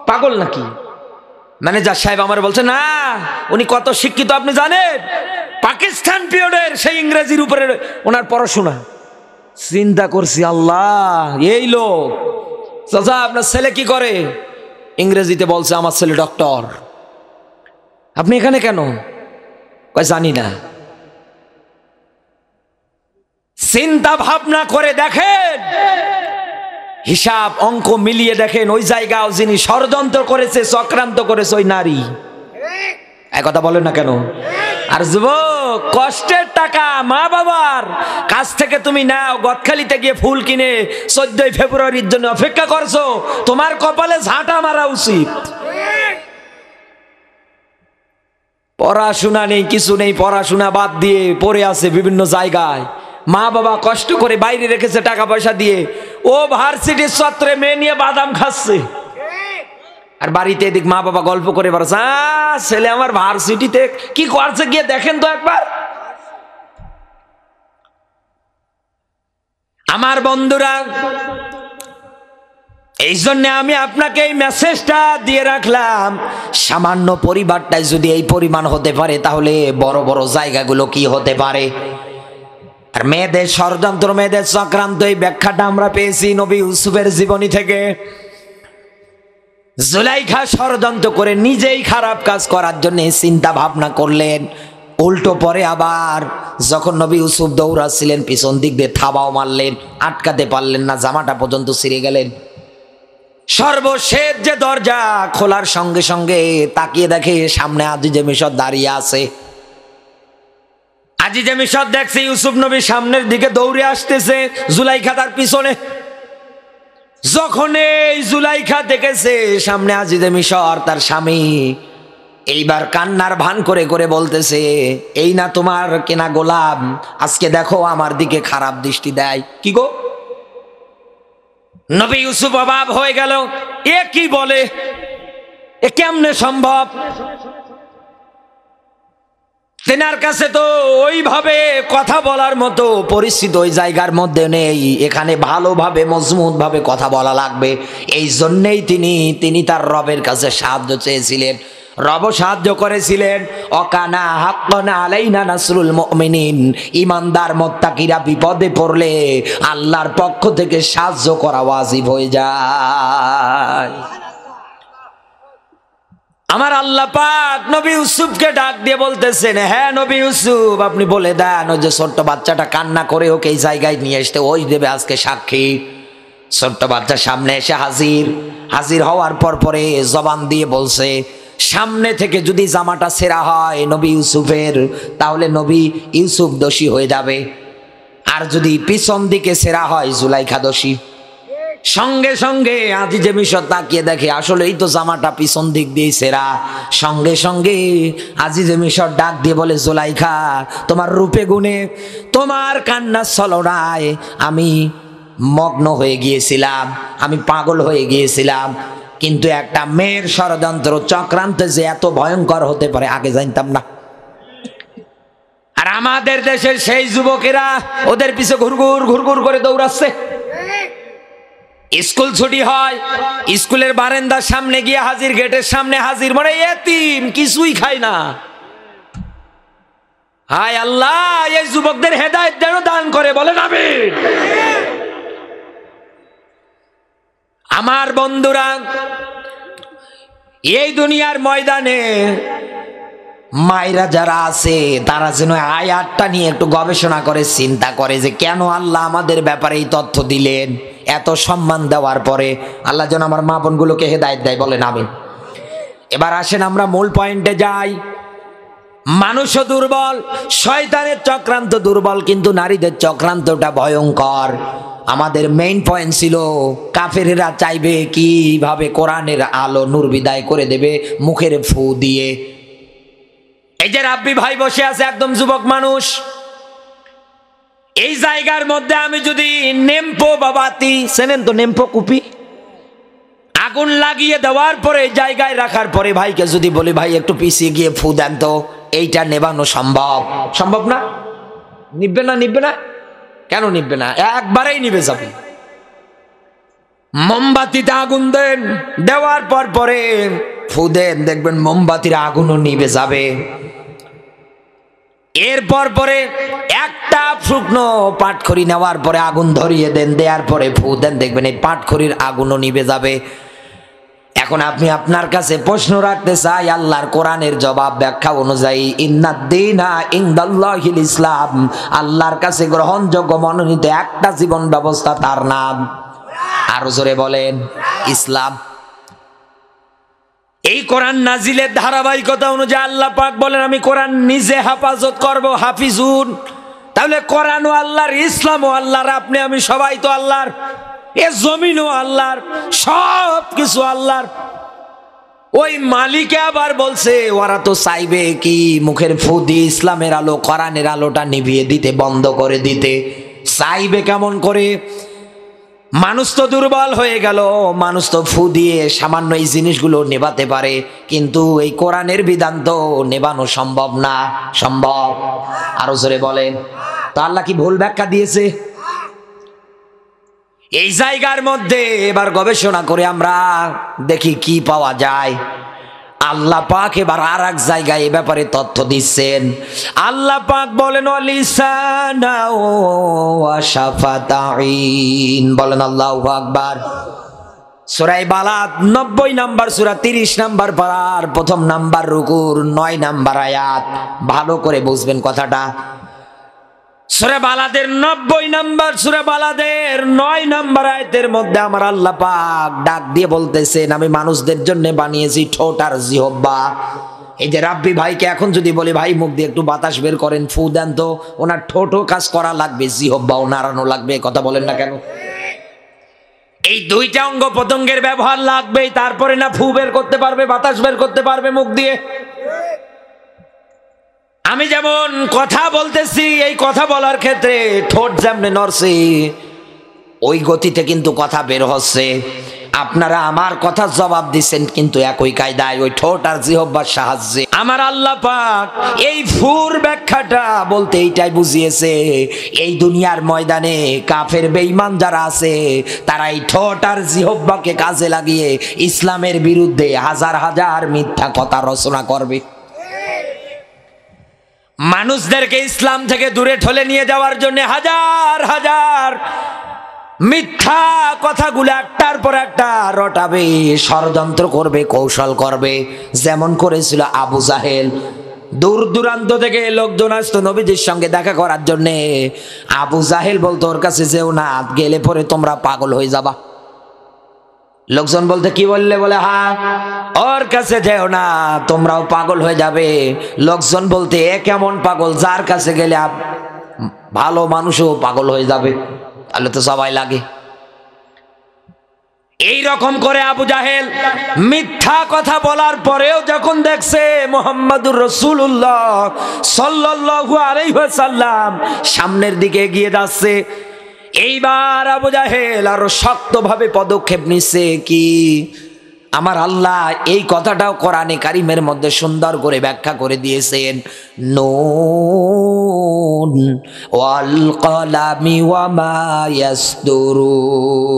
Speaker 1: পাগল নাকি? ম্যানেজার সাহেব আমার বলছে, না উনি কত শিক্ষিত আপনি জানেন? পাকিস্তান পিরিয়ডের সেই ইংরেজির উপরে ওনার পড়াশোনা। চিন্তা করছি, আল্লাহ, এই লোক। চাচা আপনার ছেলে কি করে? ইংরেজিতে বলছে, আমার ছেলে ডক্টর। আপনি এখানে কেন? কই জানি না। চিন্তা ভাবনা করে দেখেন, হিসাব অঙ্ক মিলিয়ে দেখেন, ওই জায়গাও যিনি ষড়যন্ত্র করেছে, চক্রান্ত করেছে ওই নারী। এক কথা বলেন না কেন? আর যুবক, কষ্টের টাকা মা বাবার কাছ থেকে তুমি নাও, গদখালিতে গিয়ে ফুল কিনে 14 ফেব্রুয়ারির জন্য অপেক্ষা করছো, তোমার কপালে ঝাঁটা মারা উচিত। পড়াশোনা নেই, কিছু নেই, পড়াশোনা বাদ দিয়ে পড়ে আছে বিভিন্ন জায়গায়। মা বাবা কষ্ট করে বাইরে রেখেছে টাকা পয়সা দিয়ে, ও ভার্সিটির ছাত্রে মেয়ে নিয়ে বাদাম খাচ্ছে, আর বাড়িতে এদিক মা বাবা গল্প করে বলছে, ছেলে আমার ভার্সিটিতে কি করছে, গিয়ে দেখেন তো একবার। আমার বন্ধুরা, এই জন্য আমি আপনাকে এই মেসেজটা দিয়ে রাখলাম, সামান্য পরিবারটাই যদি এই পরিমাণ হতে পারে, তাহলে বড় বড় জায়গাগুলো কি হতে পারে। আর মেয়েদের ষড়যন্ত্র, মেয়েদের চক্রান্ত, এই ব্যাখ্যাটা আমরা পেয়েছি নবী ইউসুফের জীবনী থেকে। জুলাইখা ষড়যন্ত্র করে নিজেই খারাপ কাজ করার জন্য চিন্তা ভাবনা করলেন। উল্টো পরে আবার যখন নবী ইউসুফ দৌড়াচ্ছিলেন, পিছন দিক দিয়ে থাবাও মারলেন, আটকাতে পারলেন না, জামাটা পর্যন্ত ছিঁড়ে গেলেন। সর্বশেষ যে দরজা খোলার সঙ্গে সঙ্গে তাকিয়ে দেখে সামনে আজিজে মিশর দাঁড়িয়ে আছে। আজিজে মিশর দেখছে ইউসুফ নবী সামনের দিকে দৌড়ে আসতেছে, জুলাইখা তার পিছনে। যখন এই জুলাইখা দেখেছে সামনে আজিজে মিশর তার স্বামী, এইবার কান্নার ভান করে করে বলতেছে, এই না তোমার কেনা গোলাম, আজকে দেখো আমার দিকে খারাপ দৃষ্টি দেয়। কি গো? নবী ইউসুফ অবাক হয়ে গেল, এ কি বলে, এ কেমনে সম্ভব? তেনার কাছে তো ওইভাবে কথা বলার মতো পরিস্থিতি ওই জায়গার মধ্যে নেই, এখানে ভালোভাবে মজবুত ভাবে কথা বলা লাগবে। এই জন্যেই তিনি তার রবের কাছে সাহায্য চেয়েছিলেন, রব সাহায্য করেছিলেন। অকানা হাক্কানা আলাইনা নাসরুল মুমিনিন, ইমানদার মুত্তাকিরা বিপদে পড়লে আল্লাহর পক্ষ থেকে সাহায্য করা ওয়াজিব হয়ে যায়। আমার আল্লাহ পাক নবী ইউসুফকে ডাক দিয়ে বলতেছেন, হ্যাঁ নবী ইউসুফ, আপনি বলে দেন ওই যে ছোট্ট বাচ্চাটা কান্না করে ওকে এই জায়গায় নিয়ে আসতে, ওই দেবে আজকে সাক্ষী। ছোট্ট বাচ্চা সামনে এসে হাজির হওয়ার পরে জবান দিয়ে বলছে, সামনে থেকে যদি জামাটা ছেঁড়া হয় নবী ইউসুফের, তাহলে নবী ইউসুফ দোষী হয়ে যাবে, আর যদি পিছন দিকে ছেঁড়া হয় জুলাইখা দোষী। সঙ্গে সঙ্গে আজিজে মিশর তাকিয়ে দেখে আসলেই তো জামাটা পিছন দিক দিয়ে ছেঁড়া। সঙ্গে সঙ্গে আজিজে মিশর ডাক দিয়ে বলে, জুলাইখা, তোমার রূপে গুণে, তোমার কান্নার ছলনায় আমি মগ্ন হয়ে গিয়েছিলাম, আমি পাগল হয়ে গিয়েছিলাম, কিন্তু একটা মেয়ের ষড়যন্ত্র চক্রান্ত যে এত ভয়ঙ্কর হতে পারে আগে জানতাম না। আর আমাদের দেশের সেই যুবকেরা ওদের পিছে ঘুরঘুর করে দৌড়াচ্ছে। স্কুল ছুটি হয়, স্কুলের বারান্দার সামনে গিয়ে হাজির, গেটের সামনে হাজির, মানে এতিম, কিছুই খায় না। হায় আল্লাহ, এই যুবকদের হেদায়েত যেন দান করে, বলেন আমিন। আমার বন্ধুরা, এই দুনিয়ার ময়দানে মায়েরা যারা আছে তারা যেন আয়াতটা নিয়ে একটু গবেষণা করে চিন্তা করে যে কেন আল্লাহ আমাদের ব্যাপারে এই তথ্য দিলেন। এত সম্মান দেওয়ার পরে আল্লাহ যেন আমার মা বোনগুলোকে হেদায়েত দেয়, বলেন আমিন। এবার আসেন আমরা মূল পয়েন্টে যাই। মানুষও দুর্বল, শয়তানের চক্রান্ত দুর্বল, কিন্তু নারীদের চক্রান্তটা ভয়ঙ্কর। আমাদের মেইন পয়েন্ট ছিল কাফেরেরা চাইবে কিভাবে কোরআনের আলো নূর বিদায় করে দেবে মুখের ফু দিয়ে। এই যে রাব্বি ভাই বসে আছে, একদম যুবক মানুষ, এই জায়গার মধ্যে আমি যদি নেমপো বাবাতি, চেনেন তো নেমপো কুপি, আগুন লাগিয়ে দেওয়ার পরে জায়গায় রাখার পরে ভাইকে যদি বলি ভাই একটু পিছিয়ে গিয়ে ফু দেন তো, এইটা নেবানো সম্ভব? সম্ভব না? নিববে না? নিববে না কেন? নিববে না, একবারেই নিবে যাবে। মোমবাতিতে আগুন দেন, দেওয়ার পর পরে ফু দেন, দেখবেন মোমবাতির আগুনও নিবে যাবে। এরপর পরে একটা শুকনো পাটখড়ি নেওয়ার পরে আগুন ধরিয়ে দেন, দেওয়ার পরে ফু দেন, দেখবেন এই পাটখড়ির আগুনও নিবে যাবে। এখন আপনি আপনার কাছে প্রশ্ন রাখতে চাই, আল্লাহর কোরআনের জবাব ব্যাখ্যা অনুযায়ী ইন্নাদ-দীনা ইনদাল্লাহিল ইসলাম, আল্লাহর কাছে গ্রহণযোগ্য মনোনীত একটা জীবন ব্যবস্থা, তার নাম, আরো জোরে বলেন, ইসলাম। এই কোরআন নাজিলের ধারাবাহিকতা অনুযায়ী আল্লাহ পাক বলেন আমি কোরআন নিজে হেফাজত করব, হাফিজুন। তাহলে কোরআনও আল্লাহর, ইসলামও আল্লাহর, আপনি আমি সবাই তো আল্লাহর, এ জমিনও আল্লাহর, সব কিছু আল্লাহর। ওই মালিকে আবার বলছে ওরা তো চাইবে কি মুখের ফু দিয়ে ইসলামের আলো, কোরআনের আলোটা নিভিয়ে দিতে, বন্ধ করে দিতে। চাইবে কেমন করে? মানুষ তো দুর্বল হয়ে গেল, মানুষ তো ফু দিয়ে সামান্য এই জিনিসগুলো নেভাতে পারে, কিন্তু এই কোরআনের বিধান তো নেভানো সম্ভব না। সম্ভব? আরো জোরে বলেন। তো আল্লাহ কি ভুল ব্যাখ্যা দিয়েছে? এই জায়গার মধ্যে এবার গবেষণা করে আমরা দেখি কি পাওয়া যায়। আল্লাহ পাক এবার আর এক জায়গায় এ ব্যাপারে তথ্য দিচ্ছেন। আল্লাহ পাক বলেন লিসানা ওয়া শাফাতাইন, বলেন আল্লাহু আকবার। সূরা বালাদ 90 নাম্বার সূরা, 30 নাম্বার পারার প্রথম নাম্বার রুকুর 9 নাম্বার আয়াত। ভালো করে বুঝবেন কথাটা। সূরা বালাদের 90 নাম্বার, সূরা বালাদের 9 নাম্বার আয়াতের মধ্যে আমার আল্লাহ পাক ডাক দিয়ে বলতেছেন আমি মানুষদের জন্য বানিয়েছি ঠোঁট আর জিহ্বা। এই যে রাব্বি ভাইকে এখন যদি বলি ভাই মুখ দিয়ে একটু বাতাস বের করেন, ফু দেন তো, ওনার ঠোঁটও কাজ করা লাগবে, জিহ্বাও নাড়ানো লাগবে। কথা বলেন না কেন? এই দুইটা অঙ্গ প্রত্যঙ্গের ব্যবহার লাগবেই, তারপরে না ফু বের করতে পারবে, বাতাস বের করতে পারবে মুখ দিয়ে। আমি যেমন কথা বলতেছি, এই কথা বলার ক্ষেত্রে ঠোঁট যেমন নড়ছে ওই গতিতে কিন্তু কথা বের হচ্ছে। আপনারা আমার কথা জবাব দিচ্ছেন কিন্তু একই কায়দায়, ওই ঠোঁট আর জিহ্বার সাহায্যে। আমার আল্লাহ পাক এই ফুর ব্যাখ্যাটা বলতে এইটাই বুঝিয়েছে, এই দুনিয়ার ময়দানে কাফের বেঈমান যারা আছে তারা এই ঠোঁট আর জিহ্বাকে কাজে লাগিয়ে ইসলামের বিরুদ্ধে হাজার হাজার মিথ্যা কথা রচনা করবে। মানুষদেরকে ইসলাম থেকে দূরে ঠেলে নিয়ে যাওয়ার জন্য হাজার হাজার মিথ্যা কথাগুলো একটার পর একটা রটাবে, ষড়যন্ত্র করবে, কৌশল করবে। যেমন করেছিল আবু জাহেল। দূর দূরান্ত থেকে লোকজন আসতো নবীজির সঙ্গে দেখা করার জন্য। আবু জাহেল বলতো ওর কাছে যেও না, গেলে পরে তোমরা পাগল হয়ে যাবা। লোকজন বলতে কি বললে? বলে হ্যাঁ, ওর কাছে যেও না, তোমরাও পাগল হয়ে যাবে। লোকজন বলতে এ কেমন পাগল, যার কাছে গেলে ভালো মানুষও পাগল হয়ে যাবে, তাহলে তো সবাই লাগে। এই রকম করে আবু জাহেল মিথ্যা কথা বলার পরেও যখন দেখছে মুহাম্মাদুর রাসূলুল্লাহ সাল্লাল্লাহু আলাইহি ওয়াসাল্লাম সামনের দিকে এগিয়ে যাচ্ছে, এইবার আবু জাহেল আরো শক্তভাবে পদক্ষেপ নিচ্ছে। কি? আমার আল্লাহ এই কথাটাও কোরআনে কারিমের মধ্যে সুন্দর করে ব্যাখ্যা করে দিয়েছেন, নুন ওয়াল কলামি ওয়া মা ইয়াসদুরুন।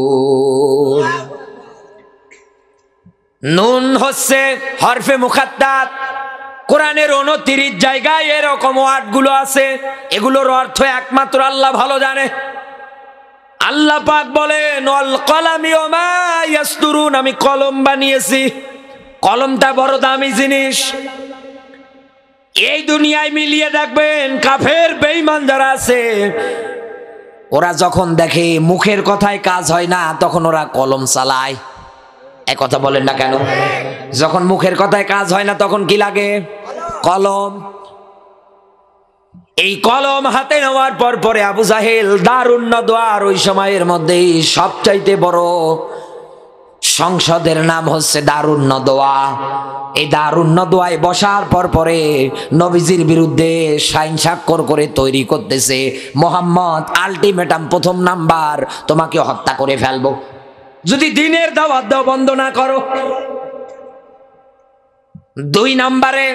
Speaker 1: নুন হচ্ছে হরফে মুখাত্তাত। কোরআনের 29 জায়গায় এরকম ওয়ার্ডগুলো আছে, এগুলোর অর্থ একমাত্র আল্লাহ ভালো জানে। আল্লাহ পাক বলেন ওয়াল কলামি ওয়া মা ইয়াসদুরুন, আমি কলম বানিয়েছি। কলমটা বড় দামি জিনিস। এই দুনিয়ায় মিলিয়ে দেখবেন কাফের বেঈমান যারা আছে ওরা যখন দেখে মুখের কথায় কাজ হয় না তখন ওরা কলম চালায়। এক কথা বলেন না কেন? যখন মুখের কথায় কাজ হয় না তখন কি লাগে? কলম। এই কলম হাতে নেওয়ার পর পরে আবু জাহেল দারুন নদওয়ার ওই সময়ের মধ্যে সবচাইতে বড় সংসদের নাম হচ্ছে দারুন নদওয়া। এই দারুন নদওয়ায় বসার পর পরে নবীজির বিরুদ্ধে সাইন স্বাক্ষর করে তৈরি করতেছে, মোহাম্মদ আলটিমেটাম প্রথম নাম্বার তোমাকে হত্যা করে ফেলবো যদি দিনের দাওয়াত দাও বন্ধ না করো। 2 নাম্বারে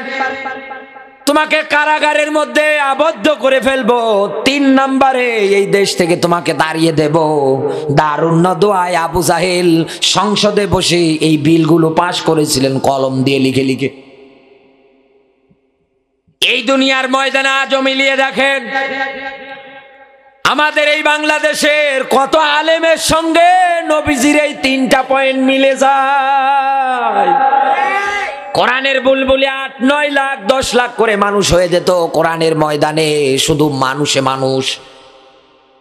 Speaker 1: তোমাকে কারাগারের মধ্যে আবদ্ধ করে ফেলবো। 3 নাম্বারে এই দেশ থেকে তোমাকে তাড়িয়ে দেব। দারুন নদওয়ায় আবু জাহেল সংসদে বসে এই বিলগুলো পাশ করেছিলেন কলম দিয়ে লিখে লিখে। এই দুনিয়ার ময়দানে আজও মিলিয়ে দেখেন আমাদের এই বাংলাদেশের কত আলেমের সঙ্গে নবীজির এই 3টা পয়েন্ট মিলে যায়। কোরআনের বুলবুলি 8-9 লাখ 10 লাখ করে মানুষ হয়ে যেত কোরআনের ময়দানে, শুধু মানুষে মানুষ।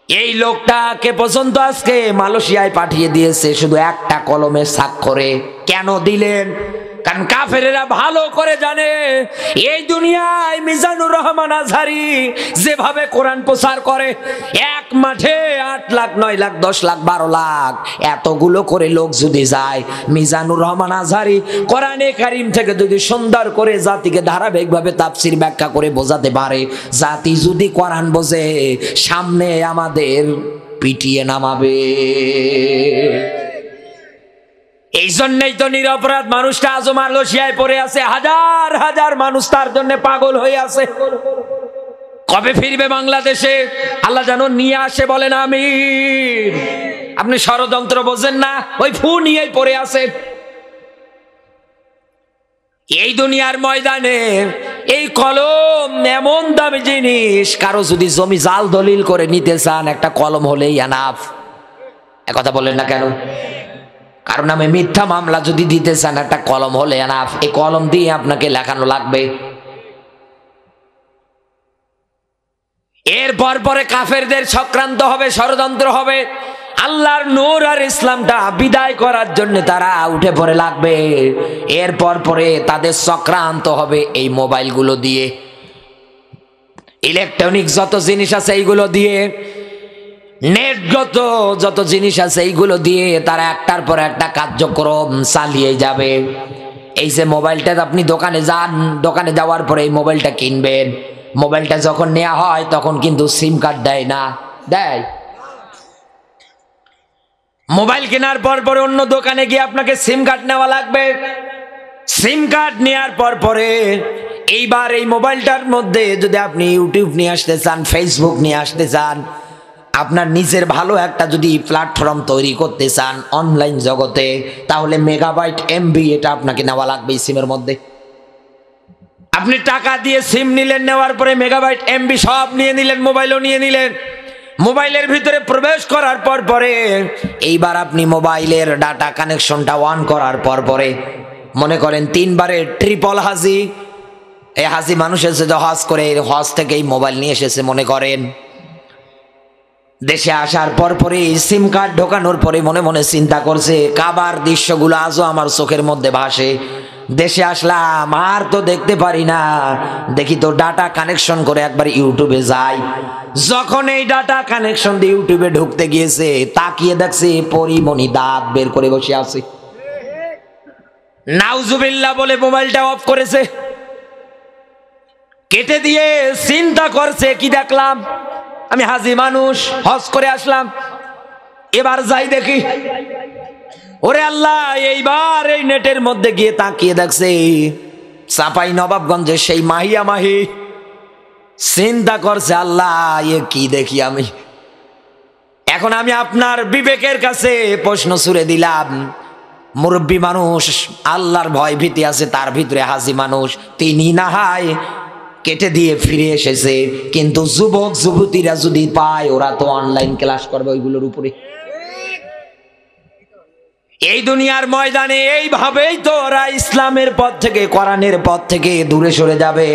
Speaker 1: এই লোকটাকে পর্যন্ত আজকে মালয়েশিয়ায় পাঠিয়ে দিয়েছে শুধু একটা কলমের স্বাক্ষরে। কেন দিলেন? কারণ কাফেরেরা ভালো করে জানে এই দুনিয়ায় মিজানুর রহমান আজহারি যেভাবে কোরআন প্রচার করে, এক মাঠে 8 লাখ 9 লাখ 10 লাখ 12 লাখ এতগুলো করে লোক যদি যায়, মিজানুর রহমান আজহারি কোরআনে কারিম থেকে যদি সুন্দর করে জাতিকে ধারাবাহিকভাবে তাফসির ব্যাখ্যা করে বোঝাতে পারে, জাতি যদি কোরআন বোঝে সামনে আমাদের পিটিয়ে নামাবে। এই জন্যই তো নিরপরাধ মানুষটা আজও মালয়েশিয়ায় পড়ে আছে, হাজার হাজার মানুষ তার জন্য পাগল হয়ে আছে। কবে ফিরবে বাংলাদেশে আল্লাহ যেন নিয়ে আসে, বলেন আমিন। আপনি ষড়যন্ত্র বোঝেন না, ওই ফু নিয়েই পড়ে আছে। এই দুনিয়ার ময়দানে এই কলম এমন দামি জিনিস, কারো যদি জমি জাল দলিল করে নিতে চান একটা কলম হলেই এনাফ। একথা বলেন না কেন? কারণ আমি মিথ্যা মামলা যদি দিতে চান একটা কলম হলে এনাফ। এই কলম দিয়ে আপনাকে লেখানো লাগবে। এরপর পরে কাফেরদের চক্রান্ত হবে, ষড়যন্ত্র হবে। আল্লাহর নূর আর ইসলামটা বিদায় করার জন্য তারা উঠে পড়ে লাগবে। এরপর পরে তাদের চক্রান্ত হবে এই মোবাইলগুলো দিয়ে, ইলেকট্রনিক যত জিনিস আছে এইগুলো দিয়ে, নেটগত যত জিনিস আছে এইগুলো দিয়ে তারা একটার পর একটা কার্যক্রম চালিয়ে যাবে। এই যে মোবাইলটা আপনি দোকানে যান, দোকানে যাওয়ার পরে এই মোবাইলটা কিনবেন, মোবাইলটা যখন নেওয়া হয় তখন কিন্তু সিম কার্ড দেয় না, দেয়? মোবাইল কেনার পর পরে অন্য দোকানে গিয়ে আপনাকে সিম কার্ড নেওয়া লাগবে। সিম কার্ড নেওয়ার পর পরে এইবার এই মোবাইলটার মধ্যে যদি আপনি ইউটিউব নিয়ে আসতে চান, ফেসবুক নিয়ে আসতে চান, আপনার নিজের ভালো একটা যদি প্ল্যাটফর্ম তৈরি করতে চান অনলাইন জগতে, তাহলে মেগাবাইট এমবি এটা আপনাকে নেওয়া লাগবে এই সিমের মধ্যে। আপনি টাকা দিয়ে সিম নিলেন, নেওয়ার পরে মেগাবাইট এমবি সব নিয়ে নিলেন, মোবাইলও নিয়ে নিলেন। মোবাইলের ভিতরে প্রবেশ করার পর পরে এইবার আপনি মোবাইলের ডাটা কানেকশনটা অন করার পর পরে মনে করেন 3 বারে ট্রিপল হাজি, এই হাজি মানুষ এসে হজ করে, হজ থেকে এই মোবাইল নিয়ে এসেছে মনে করেন। দেশে আসার পর পরে সিম কার্ড ঢোকানোর পরে মনে মনে চিন্তা করছে, কাবার দৃশ্যগুলো আজও আমার চোখের মধ্যে ভাসে। দেশে আসলাম আর তো দেখতে পারি না, দেখি তো ডাটা কানেকশন করে একবার ইউটিউবে যাই। যখন এই ডাটা কানেকশন দিয়ে ইউটিউবে ঢুকতে গিয়েছে, তাকিয়ে দেখছে পরিমণি দাঁত বের করে বসে আছে। নাউজুবিল্লাহ বলে মোবাইলটা অফ করেছে, কেটে দিয়ে চিন্তা করছে, কি দেখলাম? আমি হাজি মানুষ, হজ করে আসলাম, এবার যাই দেখি। ওরে আল্লাহ, এইবার এই নেটের মধ্যে গিয়ে তাকিয়ে দেখছে চাপাই নবাবগঞ্জের সেই মাহিয়া মাহি। চিন্তা করছে, আল্লাহ এ কি দেখি আমি। এখন আমি আপনার বিবেকের কাছে প্রশ্ন ছুড়ে দিলাম, মুরব্বী মানুষ, আল্লাহর ভয় ভীতি আছে তার ভিতরে হাজি মানুষ, তিনি না হয় কেটে দিয়ে ফিরে এসেছে, কিন্তু যুবক যুবতীরা যদি পায় ওরা তো অনলাইন ক্লাস করবে ওইগুলোর উপরে। এই দুনিয়ার ময়দানে এইভাবেই তো ওরা ইসলামের পথ থেকে, কোরআনের পথ থেকে দূরে সরে যাবে।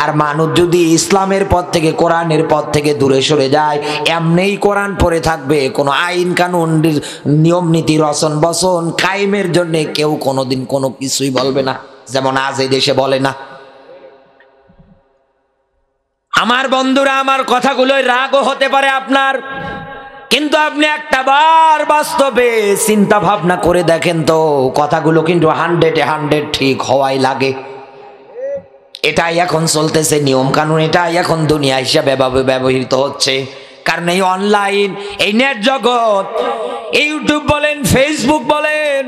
Speaker 1: আর মানুষ যদি ইসলামের পথ থেকে, কোরআনের পথ থেকে দূরে সরে যায়, এমনিই কোরআন পড়ে থাকবে, কোনো আইন কানুন নিয়ম নীতি রচন বচন কায়েমের জন্য কেউ কোনোদিন কোনো কিছুই বলবে না, যেমন আজ এই দেশে বলে না। আমার বন্ধুরা, আমার কথাগুলোই রাগও হতে পারে আপনার, কিন্তু আপনি একটা বার বাস্তবে চিন্তা ভাবনা করে দেখেন তো, কথাগুলো কিন্তু 100 ঠিক হওয়াই লাগে। এটাই এখন চলতেছে নিয়ম কানুন, এটাই এখন দুনিয়া হিসাবে ব্যবহৃত হচ্ছে। কারণ এই অনলাইন, এই নেট জগৎ, ইউটিউব বলেন, ফেসবুক বলেন,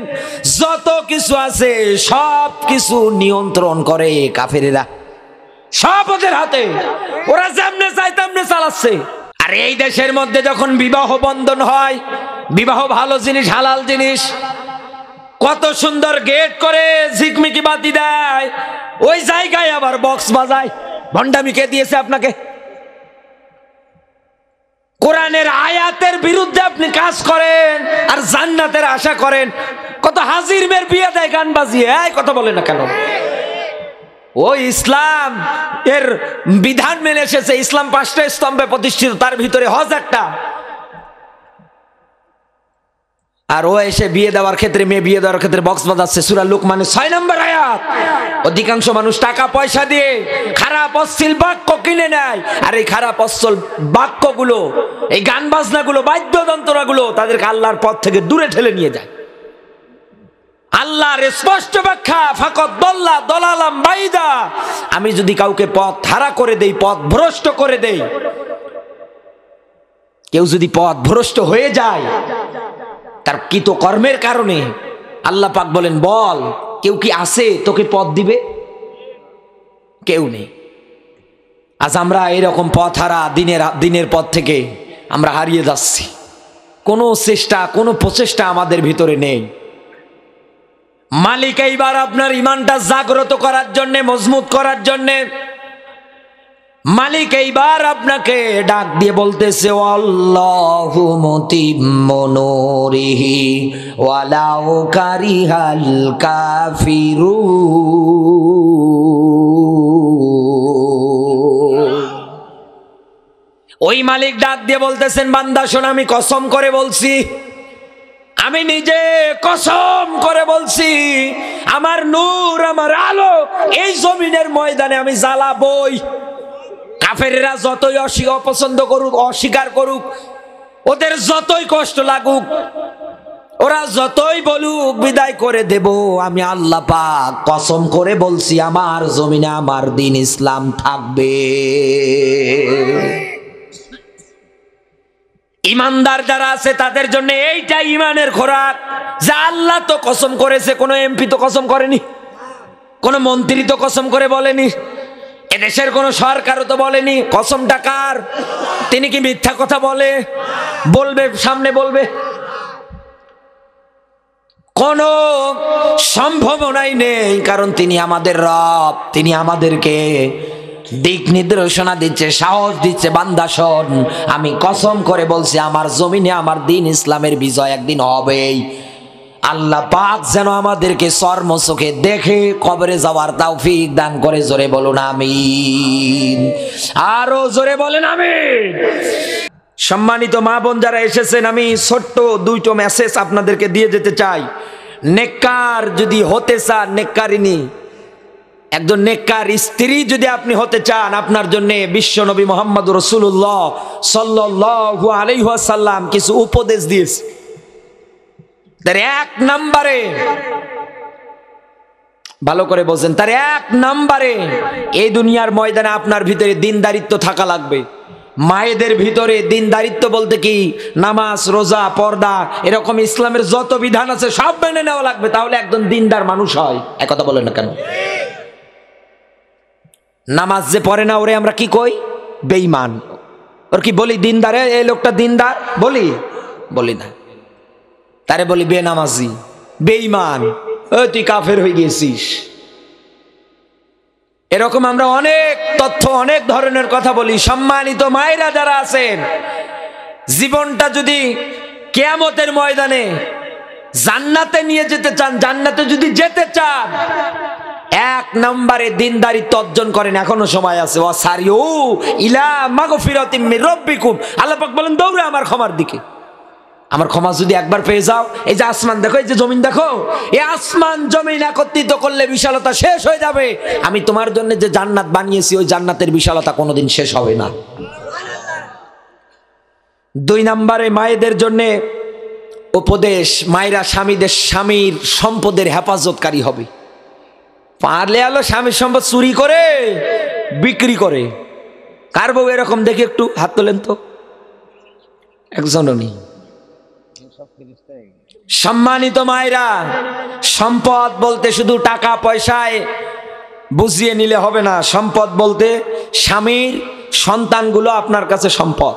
Speaker 1: যত কিছু আছে সব কিছু নিয়ন্ত্রণ করে কাফেরেরা, সব ওদের হাতে। ওরা যেমনে চায় তেমনে চালাচ্ছে। আর এই দেশের মধ্যে যখন বিবাহ বন্ধন হয়, বিবাহ ভালো জিনিস, হালাল জিনিস, কত সুন্দর গেট করে ঝিকমিকি বাতি দেয়, ওই জায়গায় আবার বক্স বাজায়। ভণ্ডামি কে দিয়েছে আপনাকে? কোরআনের আয়াতের বিরুদ্ধে আপনি কাজ করেন আর জান্নাতের আশা করেন। কত হাজির মেয়ের বিয়ে দেয় গান বাজিয়ে, কথা বলে না কেন? ওই ইসলাম এর বিধান মেনে এসেছে, ইসলাম 5টা স্তম্ভে প্রতিষ্ঠিত, তার ভিতরে হজ একটা। আর ও এসে বিয়ে দেওয়ার ক্ষেত্রে, মেয়ে বিয়ে দেওয়ার ক্ষেত্রে বক্স বাজাচ্ছে। সূরা লুকমানের 6 নম্বর আয়াত। অধিকাংশ মানুষ টাকা পয়সা দিয়ে খারাপ অশ্লীল বাক্য কিনে নেয়, আর এই খারাপ অশ্লীল বাক্যগুলো, এই গান বাজনাগুলো, বাদ্যযন্ত্রগুলো তাদেরকে আল্লাহর পথ থেকে দূরে ঠেলে নিয়ে যায়। আল্লাহর স্পষ্ট ব্যাখ্যা, ফাকাত দাল্লা দালালাম বাইদা। আমি যদি কাউকে পথ হারা করে দেই, পথ ভ্রষ্ট করে দেই, কেউ যদি পথ ভ্রষ্ট হয়ে যায় তার কৃত কর্মের কারণে, আল্লাহ পাক বলেন, বল কেউ কি আছে তোকে পথ দিবে? কেউ নেই। আজ আমরা এরকম পথ হারা, দিনের পথ থেকে আমরা হারিয়ে যাচ্ছি। কোনো চেষ্টা, কোনো প্রচেষ্টা আমাদের ভিতরে নেই। মালিক এইবার আপনার ইমানটা জাগ্রত করার জন্য, মজবুত করার জন্য, মালিক এইবার আপনাকে ডাক দিয়ে বলতেছে, আল্লাহু মুতিম্মু নূরিহি ওয়ালাউ কারিহাল কাফিরুন। ওই মালিক ডাক দিয়ে বলতেছেন, বান্দা শোন, আমি কসম করে বলছি, আমি নিজে কসম করে বলছি, আমার নূর, আমার আলো এই জমিনের ময়দানে আমি জ্বালাবই। কাফেরেরা যতই অপছন্দ করুক, অস্বীকার করুক, ওদের যতই কষ্ট লাগুক, ওরা যতই বলুক বিদায় করে দেব, আমি আল্লাহ পাক কসম করে বলছি, আমার জমিনে আমার দ্বীন ইসলাম থাকবে। ইমানদার যারা আছে তাদের জন্য এইটা ইমানের খোরাক, যে আল্লাহ তো কসম করেছে, কোনো এমপি তো কসম করেনি, কোনো মন্ত্রী তো কসম করে বলেনি, এদেশের কোনো সরকারও তো বলেনি। কসমটা কার? তিনি কি মিথ্যা কথা বলবে সামনে বলবে? কোনো সম্ভাবনাই নেই, কারণ তিনি আমাদের রব, তিনি আমাদেরকে দিক নির্দেশনা দিচ্ছে, সাহস দিচ্ছে, বান্দা শোন, আমি কসম করে বলছি, আমার জমিনে আমার দ্বীন ইসলামের বিজয় একদিন হবেই। আল্লাহ পাক যেন আমাদেরকে চর্ম চোখে দেখে কবরে যাওয়ার তৌফিক দান করে। জোরে বলুন আমিন, আরো জোরে বলেন আমিন। সম্মানিত মা বোন যারা এসেছেন, আমি ছোট্ট 2টো মেসেজ আপনাদেরকে দিয়ে যেতে চাই। নেককার যদি হতে চান, নেককারিনী, একজন নেককার স্ত্রী যদি আপনি হতে চান, আপনার জন্য বিশ্ব নবী মুহাম্মদ রাসূলুল্লাহ সাল্লাল্লাহু আলাইহি ওয়াসাল্লাম কিছু উপদেশ দিয়েছে। তার 1 নম্বরে, ভালো করে বলছেন, তার 1 নম্বরে এই দুনিয়ার ময়দানে আপনার ভিতরে দিনদারিত্ব থাকা লাগবে। মায়েদের ভিতরে দিনদারিত্ব বলতে কি, নামাজ, রোজা, পর্দা, এরকম ইসলামের যত বিধান আছে সব মেনে নেওয়া লাগবে, তাহলে একজন দিনদার মানুষ হয়। একথা বলেন না কেন? নামাজ যে পড়ে না, ওরে আমরা কি কই? বেঈমান। ওর কি বলি দিনদারে? এই লোকটা দিনদার বলি না, তারে বলি বেনামাজি, বেঈমান, তুই কাফের হয়ে গেছিস। এরকম আমরা অনেক তথ্য, অনেক ধরনের কথা বলি। সম্মানিত মায়েরা যারা আছেন, জীবনটা যদি কিয়ামতের ময়দানে জান্নাতে নিয়ে যেতে চান, জান্নাতে যদি যেতে চান, এক নম্বরে দিনদারিত্ব অর্জন করেন, এখনো সময় আছে। ওয়াসারিউ ইলা মাগফিরাতিম মির রাব্বিকুম, আল্লাহ পাক বলেন দৌড়ে আমার ক্ষমার দিকে। আমার ক্ষমা যদি একবার পেয়ে যাও, এই যে আসমান দেখো, এই যে জমিন দেখো, এই আসমান জমিন একত্রিত করলে বিশালতা শেষ হয়ে যাবে। আমি তোমার জন্য যে জান্নাত বানিয়েছি, ওই জান্নাতের বিশালতা কোনোদিন শেষ হবে না। দুই নম্বরে মায়েদের জন্য উপদেশ, মায়েরা স্বামীর সম্পদের হেফাজতকারী হবে। পারলে আলো স্বামীর সম্পদ চুরি করে বিক্রি করে। কার বউ এরকম দেখি একটু হাত তোলেন তো, একজনও নেই। সম্মানিত মায়েরা, সম্পদ বলতে শুধু টাকা পয়সায় বুঝিয়ে নিলে হবে না। সম্পদ বলতে স্বামীর সন্তানগুলো আপনার কাছে সম্পদ।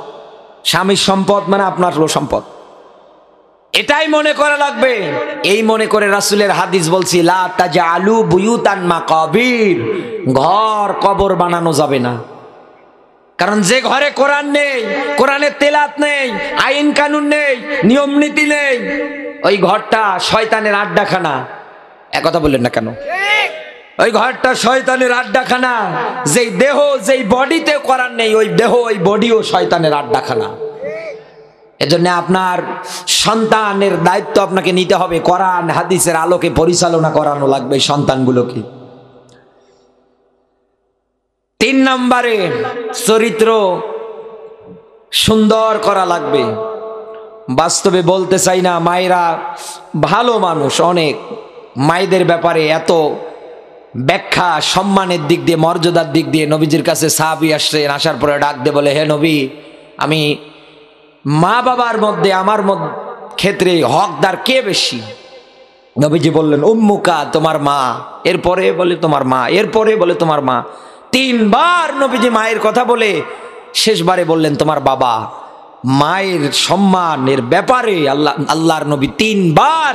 Speaker 1: স্বামীর সম্পদ মানে আপনার সম্পদ, এটাই মনে করা লাগবে। এই মনে করে রাসূলের হাদিস বলছি, লা তাজআলু বুয়ুতান মাকাবির, ঘর কবর বানানো যাবে না। কারণ যে ঘরে কোরআন নেই, কোরআনের তেলাওয়াত নেই, আইন কানুন নেই, নিয়ম নীতি নেই, ওই ঘরটা শয়তানের আড্ডাখানা। একথা বললেন না কেন? ওই ঘরটা শয়তানের আড্ডাখানা। যেই দেহ, যেই বডিতে কোরআন নেই, ওই দেহ, ওই বডিও শয়তানের আড্ডাখানা। এজন্য আপনার সন্তানের দায়িত্ব আপনাকে নিতে হবে, কোরআন হাদিসের আলোকে পরিচালনা করানো লাগবে সন্তানগুলোকে। তিন নম্বরে চরিত্র সুন্দর করা লাগবে। বাস্তবে বলতে চাই না, মায়েরা ভালো মানুষ অনেক। মায়েদের ব্যাপারে এত ব্যাখ্যা, সম্মানের দিক দিয়ে, মর্যাদার দিক দিয়ে। নবীজির কাছে সাহাবী আসছেন, আসার পরে ডাক দিয়ে বলে, হে নবী, আমি মা বাবার মধ্যে আমার ক্ষেত্রে হকদার কে বেশি? নবীজি বললেন, উম্মুকা, তোমার মা। এরপরে বলে তোমার মা, এরপরে বলে তোমার মা। তিনবার নবীজি মায়ের কথা বলে শেষবারে বললেন তোমার বাবা। মায়ের সম্মানের ব্যাপারে আল্লাহর নবী তিনবার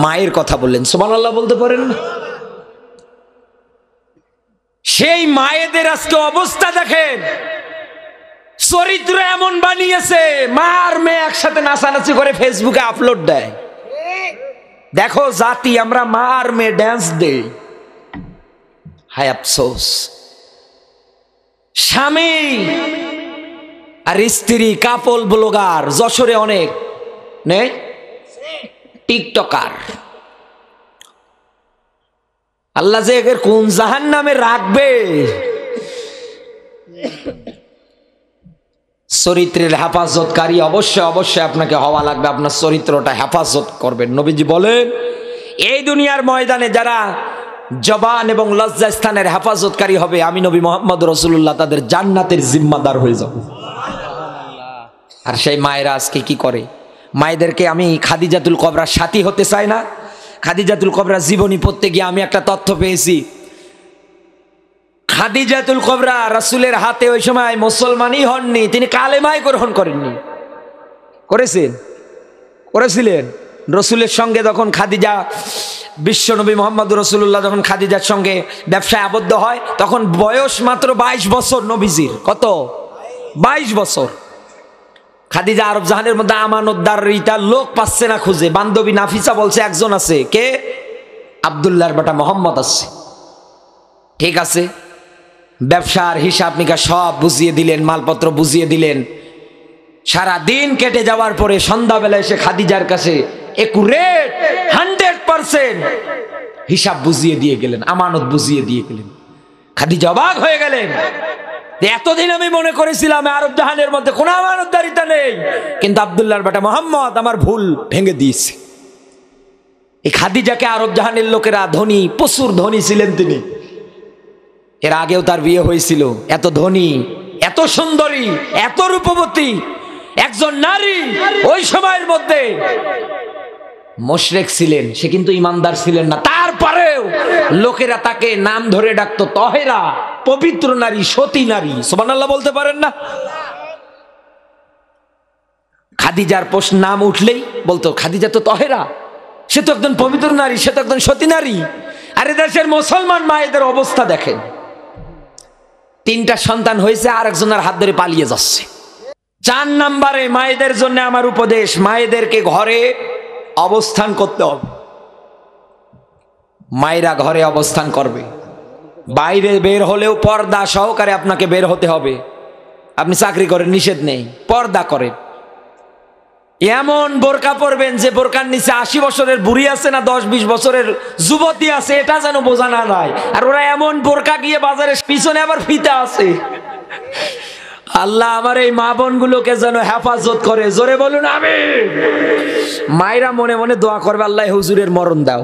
Speaker 1: মায়ের কথা বললেন। সুবহানাল্লাহ বলতে পারেন না? সেই মায়েদের আজকে অবস্থা দেখেন, চরিত্র এমন বানিয়েছে, মা আর মেয়ে একসাথে নাচানাচি করে ফেসবুকে আপলোড দেয়। দেখো জাতি, আমরা মা আর মেয়ে ড্যান্স দেই। হায় আফসোস, স্বামী আর স্ত্রী কাপল ব্লগার যশোরে অনেক নেই, টিকটকার। আল্লাহ যে এর কোন জাহান্নামে রাখবে। চরিত্রের হেফাজতকারী অবশ্যই অবশ্যই আপনাকে হওয়া লাগবে। আপনার চরিত্রটা হেফাজত করবেন। নবীজি বলেন, এই দুনিয়ার ময়দানে যারা জবান এবং লজ্জা স্থানের হেফাজতকারী হবে, আমি নবী মুহাম্মদ রাসূলুল্লাহ তাদের জান্নাতের জিম্মাদার হয়ে যাব। আর সেই মায়েরা আজকে কি করে? মায়েদেরকে আমি খাদিজাতুল কুবরার সাথী হতে চাই না। খাদিজাতুল কুবরার জীবনী পড়তে গিয়ে আমি একটা তথ্য পেয়েছি। খাদিজাতুল কুবরা রাসূলের হাতে ওই সময় মুসলমানই হননি, তিনি কালেমাই গ্রহণ করেননি। করেছিলেন রসুলের সঙ্গে যখন খাদিজা, বিশ্বনবী মুহাম্মদ রাসূলুল্লাহ যখন খাদিজার সঙ্গে ব্যবসায় আবদ্ধ হয়, তখন বয়স মাত্র 22 বছর নবীজির। কত? 22 বছর। খাদিজা আরব জাহানের মধ্যে আমানতদারিতা লোক পাচ্ছে না খুঁজে। বান্ধবী নাফিসা বলছে একজন আছে, কে? আব্দুল্লাহর বেটা মোহাম্মদ আছে। ঠিক আছে, ব্যবসার হিসাব নিকাশ সব বুঝিয়ে দিলেন, মালপত্র বুঝিয়ে দিলেন। সারা দিন কেটে যাওয়ার পরে সন্ধ্যাবেলা এসে খাদিজার কাছে একুরেট 100% হিসাব বুঝিয়ে দিয়ে গেলেন, আমানত বুঝিয়ে দিয়ে গেলেন। খাদিজা অবাক হয়ে গেলেন। এতদিন আমি মনে করেছিলাম আরব জাহানের মধ্যে কোনো আমানতদারিতা নেই, কিন্তু আব্দুল্লাহর বেটা মোহাম্মদ আমার ভুল ভেঙে দিয়েছে। এই খাদিজাকে আরব জাহানের লোকেরা ধনী, প্রচুর ধনী ছিলেন তিনি। এর আগেও তার বিয়ে হয়েছিল। এত ধনী, এত সুন্দরী, এত রূপবতী একজন নারী ওই সময়ের মধ্যে মুশরিক ছিলেন, সে কিন্তু ইমানদার ছিলেন না। তারপরেও লোকেরা তাকে নাম ধরে ডাকতো তহেরা, পবিত্র নারী, সতী নারী। সুবহানাল্লাহ বলতে পারেন না? খাদিজার নাম উঠলেই বলতো খাদিজা তো তহেরা, সে তো একজন পবিত্র নারী, সে তো একজন সতী নারী। আরে দেশের মুসলমান মায়েদের অবস্থা দেখেন, 3টা সন্তান হয়েছে, আর একজনের হাত ধরে পালিয়ে যাচ্ছে। 4 নম্বরে মায়েদের জন্য আমার উপদেশ, মায়েদেরকে ঘরে অবস্থান করতে হবে। মায়েরা ঘরে অবস্থান করবে, বাইরে বের হলেও পর্দা সহকারে আপনাকে বের হতে হবে। আপনি চাকরি করেন, নিষেধ নেই, পর্দা করেন। এমন বোরকা পরবেন যে বোরকার নিচে 80 বছরের বুড়ি আছে না 10-20 বছরের যুবতী আছে, এটা যেন বোঝা না যায়। আর ওরা এমন বোরকা গিয়ে বাজারে পিছনে আবার ফিতা আছে। আল্লাহ আমার এই মা বোনগুলোকে যেন হেফাজত করে, জোরে বলুন আমিন। মায়েরা মনে মনে দোয়া করবে, আল্লাহ হুজুরের মরণ দাও।